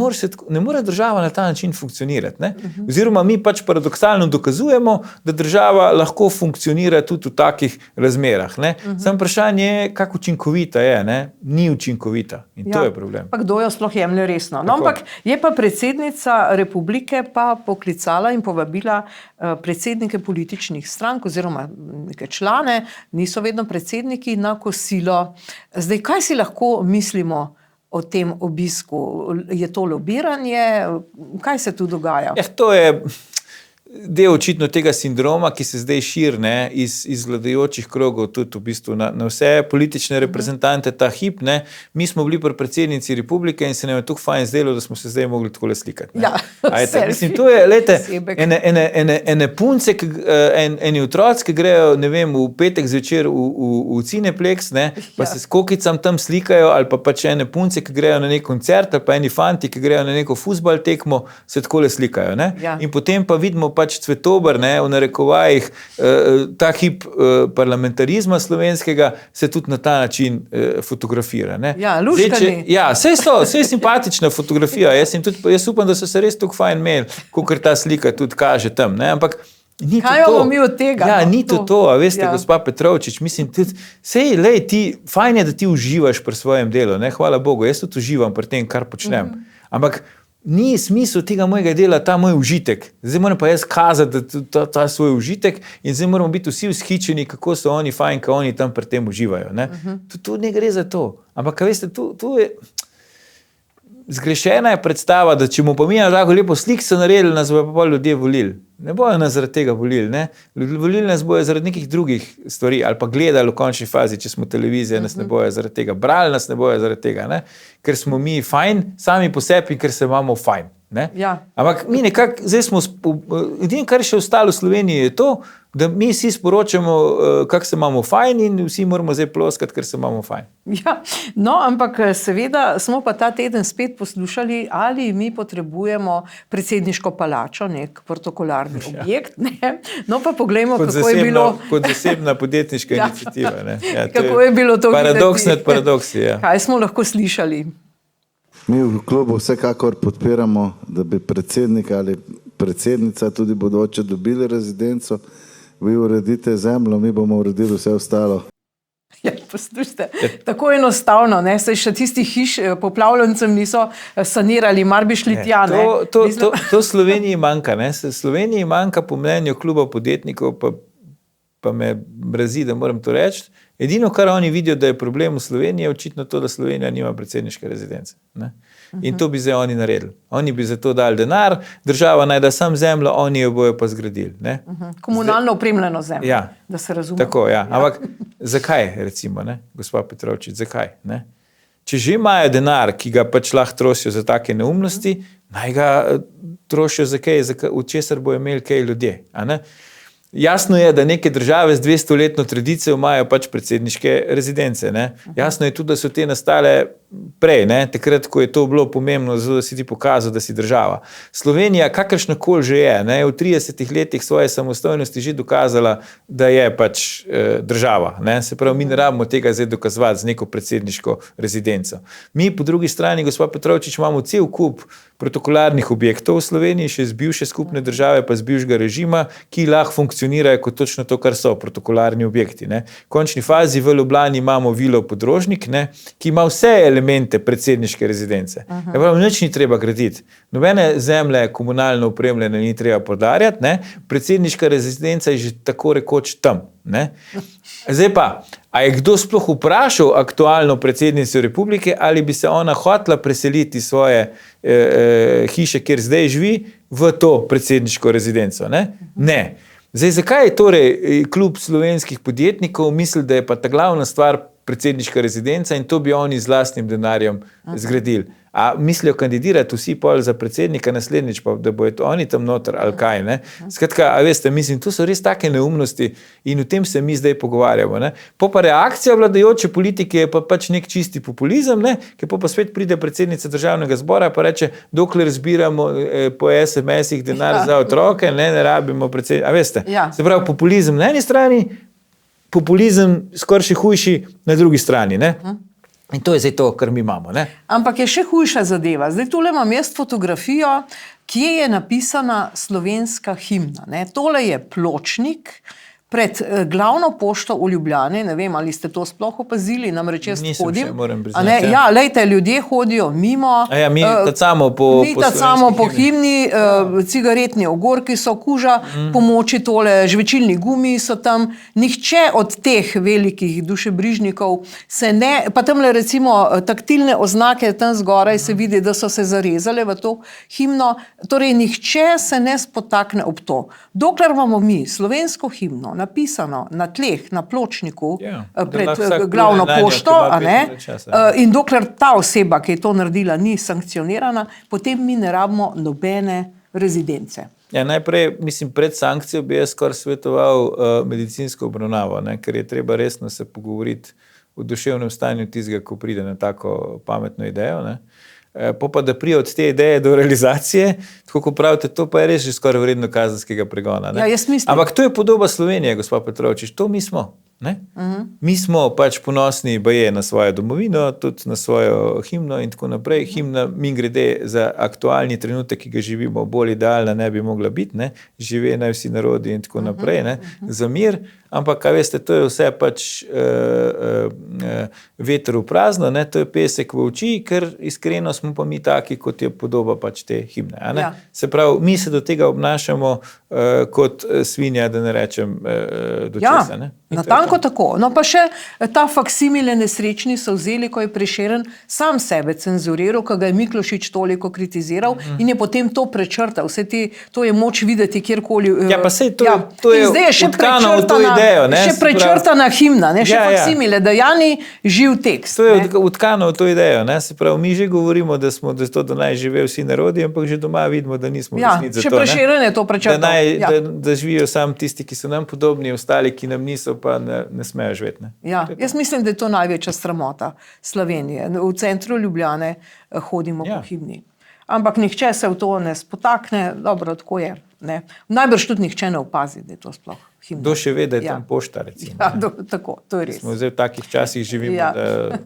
more država na ta način funkcionirati. Ne? Oziroma mi pač paradoksalno dokazujemo, da država lahko funkcionira tudi v takih razmerah. Ne? Samo vprašanje je, kako učinkovita je. Ne? Ni učinkovita in to je problem. Pa kdo jo sploh jemlje resno? No, ampak je pa predsednica republike pa poklicala in povabila predsednike političnih strank oziroma neke člane, niso vedno predsedniki, na kosilo. Zdaj, kaj si lahko mislimo o tem obisku? Je to lobiranje? Kaj se tu dogaja? To je del očitno tega sindroma, ki se zdaj širi iz vladajočih krogov tudi v bistvu na vse politične reprezentante ta hip. Ne. Mi smo bili pri predsednici republike in se nam je tako fajn zdelo, da smo se zdaj mogli takole slikati. Ja, mislim, to je, lejte, ene punce, eni otroci, ki grejo, ne vem, v petek zvečer v Cineplex, ne, pa se s kokicam tam slikajo, ali pa pač ene punce, ki grejo na nek koncert, ali pa eni fanti, ki grejo na neko fuzbal tekmo, se takole slikajo. Ne. Ja. In potem pa vidimo pač cvetober, ne, v narekovajih, ta hip parlamentarizma slovenskega se tudi na ta način fotografira. Ne. Ja, luškani. Sej simpatična fotografija. Jaz upam, da so se res tako fajn imeli, kakor ta slika tudi kaže tam. Ne. Ampak ni kaj to. Mi od tega? Ja, ni to. A veste, gospa Petrovčič, mislim, fajn je, da ti uživaš pri svojem delu. Ne. Hvala Bogu, jaz tudi uživam pri tem, kar počnem. Ampak ni smisel tega mojega dela, ta moj užitek. Zdaj moram pa jaz kazati ta svoj užitek in zdaj moramo biti vsi vzhičeni, kako so oni fajn, kako oni tam pri tem uživajo. Ne? Tu ne gre za to. Ampak, veste, tu je zgrešena je predstava, da če mu pa mi tako lepo slik so naredili, nas bojo pa ljudje volili. Ne bojo nas zaradi tega volili. Ne? Volili nas bojo zaradi nekih drugih stvari ali pa gledali v končni fazi, če smo televizija, nas ne bojo zaradi tega. Brali nas ne bojo zaradi tega, ne? Ker smo mi fajn, sami po sebi, ker se imamo fajn. Ne? Ja. Ampak mi nekako, zdaj smo, edino, kar je še ostalo v Sloveniji, je to, da mi vsi sporočamo, kako se imamo fajn in vsi moramo zdaj ploskati, ker se imamo fajn. Ja, no, ampak seveda smo pa ta teden spet poslušali, ali mi potrebujemo predsedniško palačo, nek protokolarni objekt. Ne? No, pa poglejmo, kako je bilo. Kot zasebna podjetniška iniciativa. Ne? Ja, kako je bilo to paradoks nad paradoksi. Ja. Kaj smo lahko slišali? Mi v klubu vsekakor podpiramo, da bi predsednik ali predsednica tudi bodoče dobili rezidenco. Vi uredite zemljo, mi bomo uredili vse ostalo. Ja, poslušajte, tako enostavno, ne? Saj še tistih hiš poplavljencem niso sanirali, mar bi šli tja. To Sloveniji manjka. Ne? Sloveniji manjka po mnenju kluba podjetnikov, pa me mrazi, da moram to reči. Edino, kar oni vidijo, da je problem v Sloveniji, je očitno to, da Slovenija nima predsedniške rezidence. Ne? In to bi zdaj oni naredili. Oni bi za to dali denar, država naj da sam zemljo, oni jo bojo pa zgradili. Ne? Komunalno opremljeno zemljo, ja, da se razume. Tako, ja. Ampak zakaj, recimo, ne? Gospa Petrovčič, zakaj? Ne? Če že imajo denar, ki ga pač lahko trosijo za take neumnosti, naj ga trosijo za kaj, v česar bojo imeli kaj ljudje. A ne? Jasno je, da neke države z 200-letno tradicijo imajo pač predsedniške rezidence. Ne? Jasno je tudi, da so te nastale prej, ne? Takrat, ko je to bilo pomembno, zato da si ti pokazal, da si država. Slovenija, kakršnakoli že je, ne? V 30 letih svoje samostojnosti že dokazala, da je pač država. Ne? Se pravi, mi ne rabimo tega zdaj dokazovati z neko predsedniško rezidenco. Mi po drugi strani, gospa Petrovčič, imamo cel kup protokolarnih objektov v Sloveniji, še z bivše skupne države, pa z bivšega režima, ki lahko funkcionirajo kot točno to, kar so protokolarni objekti. Ne. V končni fazi v Ljubljani imamo vilo Podrožnik, ne, ki ima vse elemente predsedniške rezidence. Nič ni treba graditi. Nobene zemlje komunalno opremljene ni treba podarjati, ne. Predsedniška rezidenca je že tako rekoč tam. Ne. Zdaj pa, a je kdo sploh vprašal aktualno predsednico republike, ali bi se ona hotela preseliti svoje hiše, kjer zdaj živi, v to predsedniško rezidenco? Ne? Ne. Zdaj, zakaj je torej klub slovenskih podjetnikov misli, da je pa ta glavna stvar predsedniška rezidenca in to bi oni z lastnim denarjem zgradili. A mislijo kandidirati vsi pol za predsednika naslednjič, pa da bojo oni tam noter ali kaj, ne? Skratka, a veste, mislim, to so res take neumnosti in o tem se mi zdaj pogovarjamo, ne? Pa reakcija vladajoče politike je pa pač nek čisti populizem, ne? Ker pa spet pride predsednica državnega zbora pa reče, dokler zbiramo po SMS-ih denar za otroke, ne rabimo predsednika, a veste, se pravi populizem na eni strani, populizem skoraj še hujši na drugi strani, ne? In to je zdaj to, kar mi imamo, ne? Ampak je še hujša zadeva. Zdaj tole imam jaz fotografijo, kje je napisana slovenska himna, ne? Tole je pločnik pred glavno pošto v Ljubljani, ne vem, ali ste to sploh opazili, namreč jaz hodim. Ja, lejte, ljudje hodijo mimo. Mi tacamo po himni, cigaretni ogorki so, kuža, pomoči tole, žvečilni gumi so tam. Nihče od teh velikih dušebrižnikov se ne, pa tamle recimo taktilne oznake tam zgoraj se vidi, da so se zarezale v to himno, torej nihče se ne spotakne ob to. Dokler imamo mi slovensko himno napisano na tleh, na pločniku pred glavno pošto, in dokler ta oseba, ki je to naredila, ni sankcionirana, potem mi ne rabimo nobene rezidence. Najprej, mislim, pred sankcijo bi jaz skoraj svetoval medicinsko obravnavo, ne, ker je treba resno se pogovoriti o duševnem stanju tistega, ko pride na tako pametno idejo, ne. Pa da prije od te ideje do realizacije, tako kot pravite, to pa je res že skoraj vredno kazenskega pregona. Ne? Jaz mislim. Ampak to je podoba Slovenije, gospod Petrovčič, to mi smo. Ne? Mi smo pač ponosni baje na svojo domovino, tudi na svojo himno in tako naprej. Himna mimogrede za aktualni trenutek, ki ga živimo, bolj idealna ne bi mogla biti, ne? Žive naj vsi narodi in tako naprej, ne? Za mir. Ampak, kaj veste, to je vse pač veter v prazno, ne? To je pesek v oči, ker iskreno smo pa mi taki, kot je podoba pač te himne. A ne? Se pravi, mi se do tega obnašamo kot svinja, da ne rečem do česa. Ne? Natanko tako. No pa še ta faksimile nesrečni so vzeli, ko je Prešeren sam sebe cenzuriral, ko ga je Miklošič toliko kritiziral in je potem to prečrtal. To je moč videti kjerkoli. Ja, pa sej to je utkano v to idejo. Še prečrtana himna, ne? Še faksimile, dejani živ tekst. To je utkano v to idejo. Ne? Se pravi, mi že govorimo, da smo da naj živejo vsi narodi, ampak že doma vidimo, da nismo resnici za to. Še Prešeren je to prečrtal. Da živijo samo tisti, ki so nam podobni, ostali, ki nam niso, pa ne smejo živeti. Ne? Ja, jaz mislim, da je to največja sramota Slovenije. V centru Ljubljane hodimo po himni. Ampak nihče se v to ne spotakne, dobro, tako je. Ne? Najbrž tudi nihče ne opazi, da je to sploh himna. Kdo še ve, da je tam pošta, recimo. Tako, to je res. Smo zdaj v takih časih živimo, da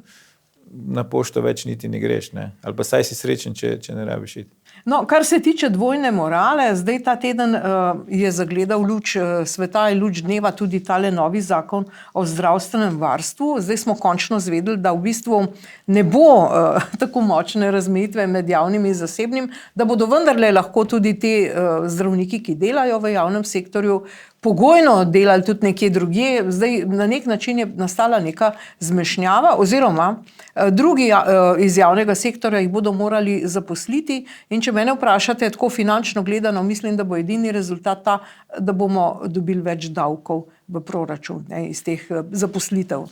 na pošto več niti ne greš, ne? Ali pa saj si srečen, če ne rabiš iti. No, kar se tiče dvojne morale, zdaj ta teden je zagledal luč sveta in luč dneva tudi tale novi zakon o zdravstvenem varstvu. Zdaj smo končno zvedeli, da v bistvu ne bo tako močne razmejitve med javnim in zasebnim, da bodo vendarle lahko tudi ti zdravniki, ki delajo v javnem sektorju, pogojno delali tudi nekje drugje. Zdaj na nek način je nastala neka zmešnjava oziroma drugi iz javnega sektorja jih bodo morali zaposliti in če mene vprašate, tako finančno gledano, mislim, da bo edini rezultat ta, da bomo dobili več davkov v proračun, ne, iz teh zaposlitev.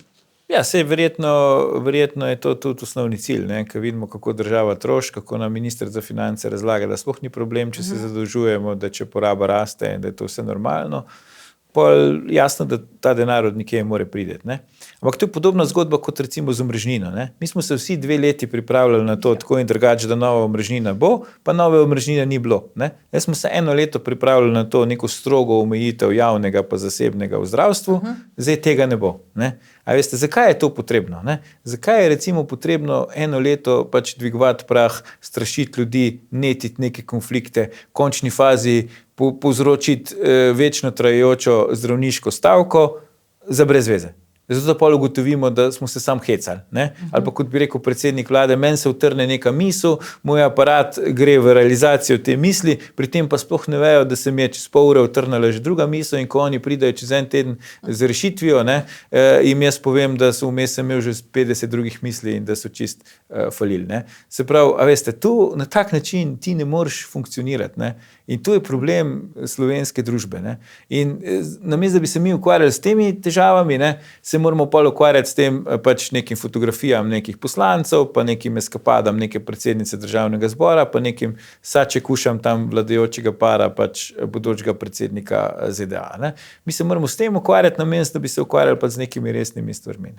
Ja, sej verjetno je to tudi osnovni cilj, ne, ker vidimo, kako država troši, kako nam minister za finance razlaga, da sploh ni problem, če se zadolžujemo, da če poraba raste in da je to vse normalno. Pol jasno, da ta denar od nekje mora priti. Ampak to je podobna zgodba kot recimo z omrežnino. Ne? Mi smo se vsi 2 leti pripravljali na to tako in drugače, da nova omrežnina bo, pa nove omrežnine ni bilo. Ne? Jaz smo se 1 leto pripravljali na to neko strogo omejitev javnega pa zasebnega v zdravstvu, zdaj tega ne bo. Ne? A veste, zakaj je to potrebno? Ne? Zakaj je recimo potrebno 1 leto pač dvigovati prah, strašiti ljudi, netiti neke konflikte, v končni fazi povzročiti večno trajajočo zdravniško stavko za brez veze. Zato da pol ugotovimo, da smo se sam hecali. Ne? Ali pa kot bi rekel predsednik vlade, meni se utrne neka misel, moj aparat gre v realizacijo te misli, pri tem pa sploh ne vejo, da se mi je čez pol ure utrnala že druga misel in ko oni pridajo čez 1 teden z rešitvijo, ne, jim jaz povem, da so vmes imel že 50 drugih misli in da so čist falili. Ne? Se pravi, a veste, tu na tak način ti ne moreš funkcionirati. Ne? In to je problem slovenske družbe. Ne? In namesto, da bi se mi ukvarjali s temi težavami, ne, se se moramo pol ukvarjati s tem pač nekim fotografijam nekih poslancev, pa nekim eskapadam neke predsednice državnega zbora, pa nekim sačekušam tam vladajočega para, pač bodočega predsednika ZDA. Ne? Mi se moramo s tem ukvarjati, namesto da bi se ukvarjali pa z nekimi resnimi stvarmi.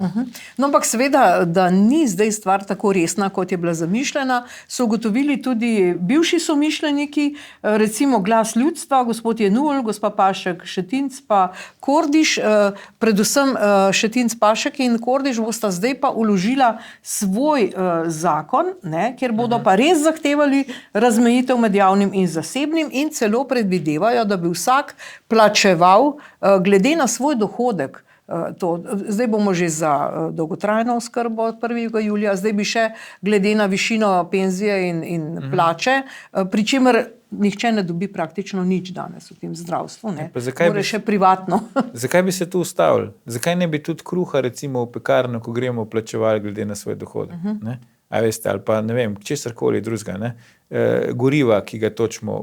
No, ampak seveda, da ni zdaj stvar tako resna, kot je bila zamišljena, so ugotovili tudi bivši somišljeniki, recimo Glas ljudstva, gospod Jenull, gospa Pašek Šetinc pa Kordiš, predvsem Šetinc Pašek in Kordiš bosta zdaj pa vložila svoj zakon, ne, kjer bodo pa res zahtevali razmejitev med javnim in zasebnim in celo predvidevajo, da bi vsak plačeval glede na svoj dohodek. Zdaj bomo že za dolgotrajno oskrbo od 1. julija, zdaj bi še glede na višino penzije in plače, pri čemer nihče ne dobi praktično nič danes v tem zdravstvu, ne? More še privatno. Zakaj bi se tu ustavili? Zakaj ne bi tudi kruha recimo v pekarno, ko gremo, plačevali glede na svoj dohodek? Ne? A veste, ali pa ne vem, česarkoli drugega, ne? Goriva, ki ga točimo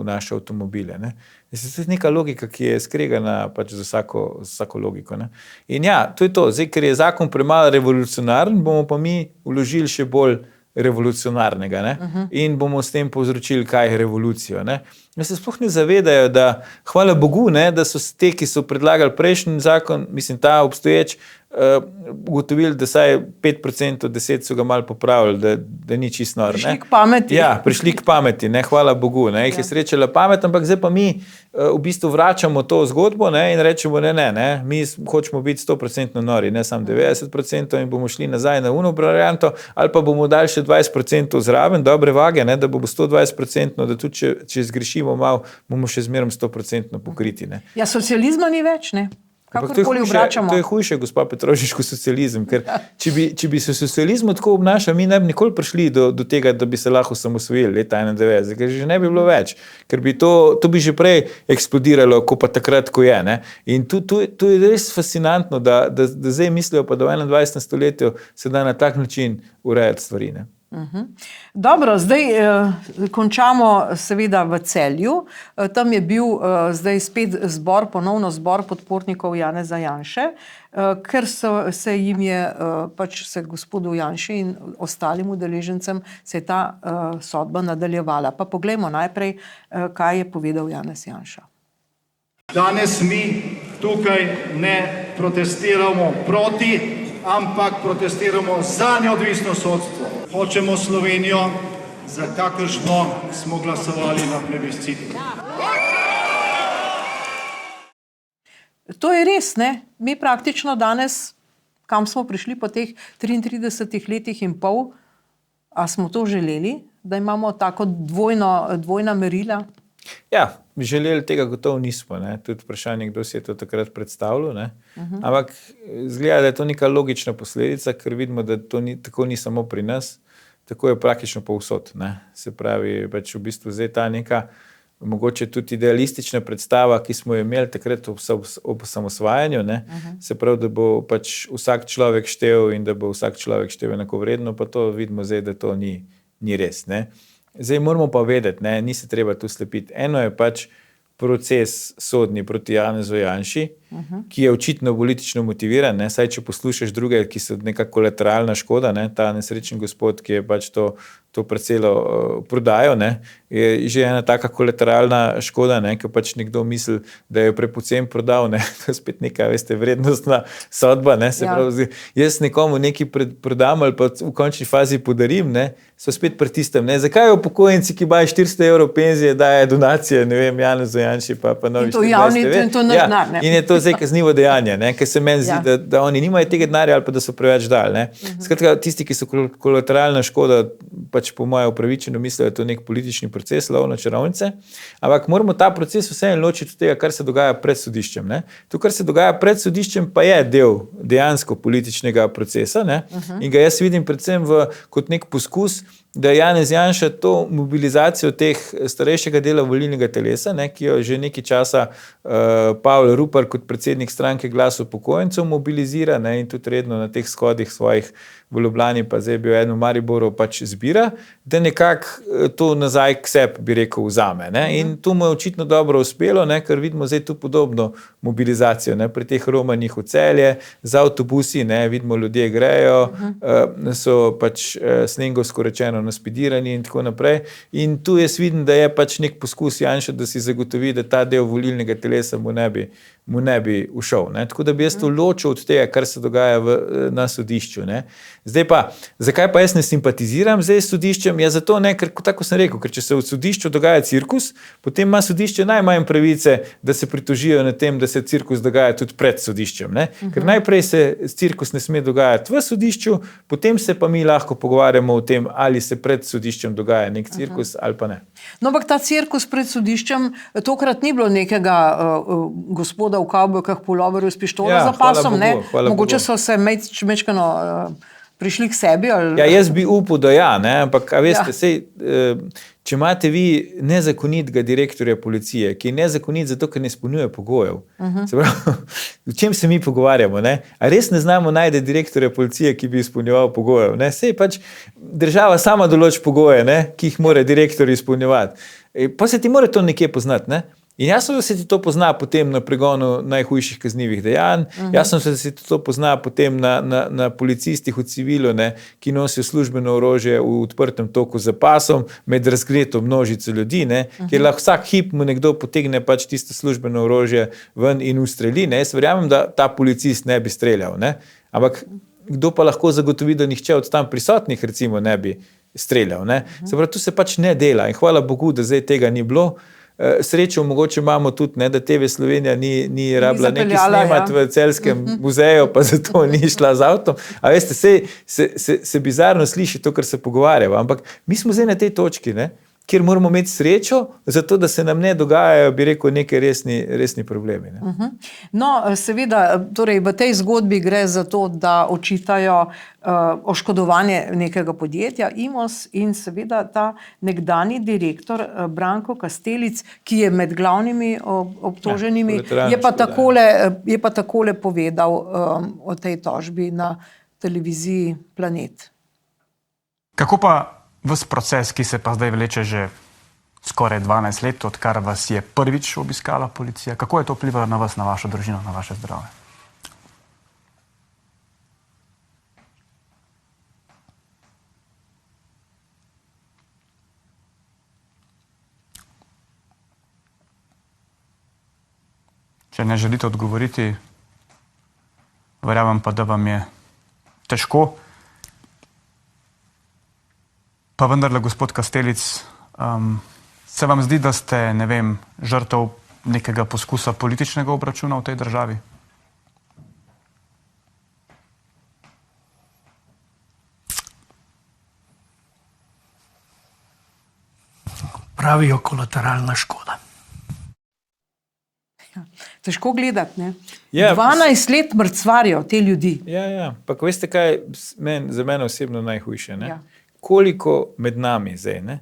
v naše avtomobile. Ne? To je neka logika, ki je skregana pač z vsako logiko. Ne? In ja, to je to. Zdaj, ker je zakon premalo revolucionaren, bomo pa mi vložili še bolj revolucionarnega, ne? In bomo s tem povzročili kaj revolucijo. Ne? Ja se sploh ne zavedajo, da hvala Bogu, ne, da so te, ki so predlagali prejšnji zakon, mislim, ta obstoječ, ugotovili, da saj 5% od 10 so ga malo popravili, da ni čisto nor. Prišli k pameti. Ja, prišli k pameti, ne, hvala Bogu, ne, jih je srečala pamet, ampak zdaj pa mi v bistvu vračamo to zgodbo, ne, in rečemo, ne, mi hočemo biti 100% nori, ne samo 90% in bomo šli nazaj na uno varianto, ali pa bomo dali še 20% zraven, dobre vage, ne, da bo 120%, da tudi če zgrešimo malo, bomo še zmerom 100% pokriti. Ne. Ja, socializma ni več, ne? Kakorkoli obračamo. To je hujše, gospa Petrovčič, kot socializem, ker če bi se socializmu tako obnašal, mi ne bi nikoli prišli do tega, da bi se lahko osamosvojili leta 91, ker že ne bi bilo več, ker bi to bi že prej eksplodiralo, ko pa takrat, ko je. Ne? In to je res fascinantno, da zdaj mislijo pa, da v 21. stoletju se da na tak način urejati stvari. Ne? Dobro, zdaj končamo seveda v Celju. Tam je bil zdaj spet ponovno zbor podpornikov Janeza Janše, ker se jim je pač se gospodu Janši in ostalim udeležencem se je ta sodba nadaljevala. Pa poglejmo najprej, kaj je povedal Janez Janša. Danes mi tukaj ne protestiramo proti, ampak protestiramo za neodvisno sodstvo. Hočemo Slovenijo, za kakršno smo glasovali na plebiscitu. To je res, ne? Mi praktično danes, kam smo prišli po teh 33 letih in pol, a smo to želeli, da imamo tako dvojna merila? Ja, želeli tega gotovo nismo. Ne? Tudi vprašanje, kdo si je to takrat predstavljal. Ne? Ampak izgleda, da je to neka logična posledica, ker vidimo, da to tako ni samo pri nas, tako je praktično povsod. Ne? Se pravi, pač v bistvu zdaj ta neka mogoče tudi idealistična predstava, ki smo jo imeli takrat ob osamosvajanju, ne? Se pravi, da bo pač vsak človek štel in da bo vsak človek štel enakovredno, pa to vidimo zdaj, da to ni res. Ne? Zdaj moramo pa vedeti, ne, ni se treba tu slepiti. Eno je pač proces sodni proti Janezu Janši, ki je očitno politično motiviran, ne, saj če poslušaš druge, ki so neka kolateralna škoda, ne, ta nesrečen gospod, ki je pač to parcelo prodajal, ne, je že ena taka kolateralna škoda, ne, ki pač nekdo misli, da je prepocen prodal, ne, to je spet neka, veste, vrednostna sodba, ne, se pravi, jaz nekomu nekaj prodam ali pa v končni fazi podarim, ne, so spet pri tistem, ne, zakaj upokojenci, ki imajo 400 evrov penzije, daje donacije, ne vem, Janezu Janši pa Novi 24 TV. In je to zdaj kaznivo dejanje, ne, ker se meni zdi, da oni nimajo tega denarja ali pa da so preveč dali, ne. Skratka, tisti, ki so kolateralna škoda, pač po moje upravičeno mislijo, da je to nek politični proces, lovno čarovnice, ampak moramo ta proces vseeno ločiti od tega, kar se dogaja pred sodiščem. Ne. To, kar se dogaja pred sodiščem, pa je del dejansko političnega procesa, ne, in ga jaz vidim predvsem kot nek poskus, da Janez Janša to mobilizacijo teh starejšega dela volilnega telesa, ne, ki jo že nekaj časa Pavel Rupar kot predsednik stranke Glas upokojencev mobilizira, ne, in tudi redno na teh shodih svojih v Ljubljani, pa zdaj je bil eden v Mariboru, pač zbira, da nekako to nazaj k sebi, bi rekel, vzame. Ne? In to mu je očitno dobro uspelo, ne? Ker vidimo zdaj tu podobno mobilizacijo, ne? Pri teh romanjih v Celje, z avtobusi, ne? Vidimo, ljudje grejo, so pač slengovsko rečeno naspidirani in tako naprej. In tu jaz vidim, da je pač nek poskus Janša, da si zagotovi, da ta del volilnega telesa mu ne bi ušel. Ne? Tako da bi jaz to ločil od tega, kar se dogaja na sodišču. Ne? Zdaj pa, zakaj pa jaz ne simpatiziram zdaj s sodiščem? Ja, zato ne, ker tako sem rekel, ker če se v sodišču dogaja cirkus, potem ima sodišče najmanj pravice, da se pritožijo na tem, da se cirkus dogaja tudi pred sodiščem. Ne? Ker najprej se cirkus ne sme dogajati v sodišču, potem se pa mi lahko pogovarjamo o tem, ali se pred sodiščem dogaja nek cirkus ali pa ne. No, ampak ta cirkus pred sodiščem, tokrat ni bilo nekega gospoda v kavbojkah, puloverju s pištolo za pasom, ne? Mogoče so se mečkano prišli k sebi? Ali... Ja, jaz bi upal, da ja, ne? Ampak, a veste, če imate vi nezakonitega direktorja policije, ki je nezakonit zato, ker ne izpolnjuje pogojev, se pravi, o čem se mi pogovarjamo, ne? A res ne znamo najti direktorja policije, ki bi izpolnjeval pogojev, ne? Sej pač država sama določi pogoje, ne? Ki jih mora direktor izpolnjevati. Pa se ti mora to nekje poznati, ne? In jasno, da se ti to pozna potem na pregonu najhujših kaznivih dejanj, jasno, da se ti to pozna potem na policistih v civilu, ne, ki nosijo službeno orožje v odprtem toku za pasom, med razgreto množico ljudi, ne, kjer lahko vsak hip mu nekdo potegne pač tisto službeno orožje ven in ustreli. Ne. Jaz verjamem, da ta policist ne bi streljal, ne. Ampak kdo pa lahko zagotovi, da nihče od tam prisotnih recimo ne bi streljal. Ne. Se pravi, tu se pač ne dela in hvala Bogu, da zdaj tega ni bilo. Srečo mogoče imamo tudi, ne, da TV Slovenija ni rabila nekaj snemati v Celjskem muzeju, pa zato ni šla z avtom. A veste, se bizarno sliši to, kar se pogovarjamo, ampak mi smo zdaj na tej točki, ne, kjer moramo imeti srečo, zato da se nam ne dogajajo, bi rekel, neke resni problemi. Ne. No, seveda, torej v tej zgodbi gre za to, da očitajo oškodovanje nekega podjetja Imos in seveda ta nekdanji direktor Branko Kastelic, ki je med glavnimi obtoženimi, je pa takole povedal o tej tožbi na televiziji Planet. Kako pa ves proces, ki se pa zdaj vleče že skoraj 12 let, odkar vas je prvič obiskala policija, kako je to vplivalo na vas, na vašo družino, na vaše zdravje? Če ne želite odgovoriti, verjamem pa, da vam je težko. Pa vendarle, gospod Kastelic, se vam zdi, da ste, ne vem, žrtev nekega poskusa političnega obračuna v tej državi? Pravijo kolateralna škoda. Težko gledati, ne? 12 let mrcvarijo te ljudi. Ja. Pa veste, kaj je za mene osebno najhujše, ne? Koliko med nami zdaj, ne?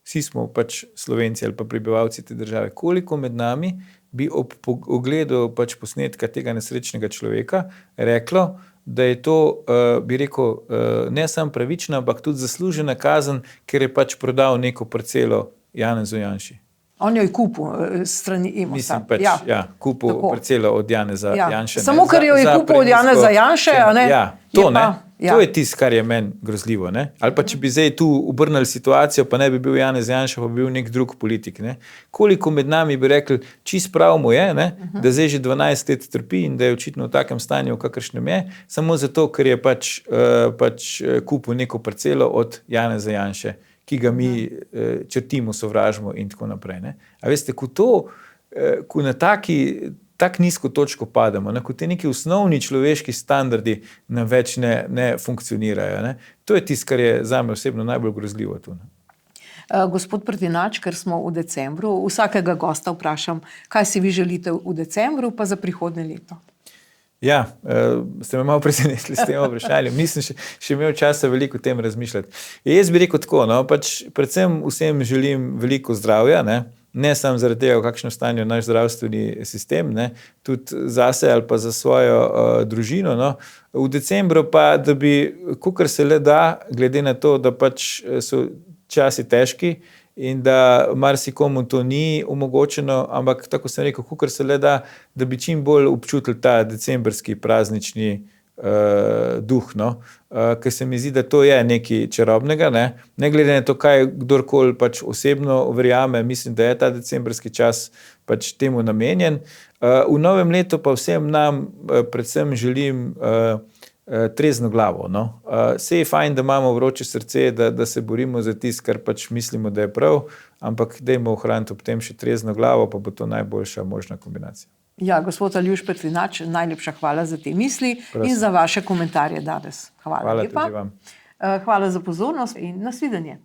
Vsi smo pač Slovenci ali pa prebivalci te države, koliko med nami bi ob ogledu pač posnetka tega nesrečnega človeka reklo, da je to, bi rekel, ne samo pravična, ampak tudi zaslužena kazen, ker je pač prodal neko parcelo Janezu Janši. On jo je kupil strani Imosa. Mislim pač, kupil parcelo od Janeza Janše. Samo ker jo je kupil od Janeza Janše, a ne? Ja, to ne. To je tisto, kar je meni grozljivo, ne? Ali pa če bi zdaj tu obrnili situacijo, pa ne bi bil Janez Janša, pa bi bil nek drug politik, ne? Koliko med nami bi rekli, čist prav mu je, ne? Da zdaj že 12 let trpi in da je očitno v takem stanju, v kakršnem je, samo zato, ker je pač kupil neko parcelo od Janeza Janše, ki ga mi črtimo, sovražimo in tako naprej, ne? A veste, ko na tako nizko točko pademo, ko te neki osnovni človeški standardi nam več ne funkcionirajo, ne? To je tisto, kar je zame osebno najbolj grozljivo tu. Gospod Pretinač, ker smo v decembru, vsakega gosta vprašam, kaj si vi želite v decembru, pa za prihodnje leto. Ja, ste me malo presenetili s tem vprašanjem. Mislim, še imel časa veliko o tem razmišljati. Jaz bi rekel tako, no, pač predvsem vsem želim veliko zdravja, ne? ne samo zaradi tega, v kakšnem stanju naš zdravstveni sistem, ne, tudi zase ali pa za svojo družino. No. V decembru pa, da bi, kakor se le da, glede na to, da pač so časi težki in da marsikomu to ni omogočeno, ampak tako sem rekel, kakor se le da, da bi čim bolj občutili ta decembrski praznični duh, no, ker se mi zdi, da to je nekaj čarobnega, ne glede na to, kaj kdorkoli pač osebno verjame, mislim, da je ta decembrski čas pač temu namenjen. V novem letu pa vsem nam predvsem želim trezno glavo, no. Saj je fajn, da imamo vroče srce, da se borimo za tisto, kar pač mislimo, da je prav, ampak dajmo ohraniti ob tem še trezno glavo, pa bo to najboljša možna kombinacija. Ja, gospod Aljuš Petrinač, najlepša hvala za te misli in za vaše komentarje danes. Hvala lepa. Tudi vam. Hvala za pozornost in nasvidenje.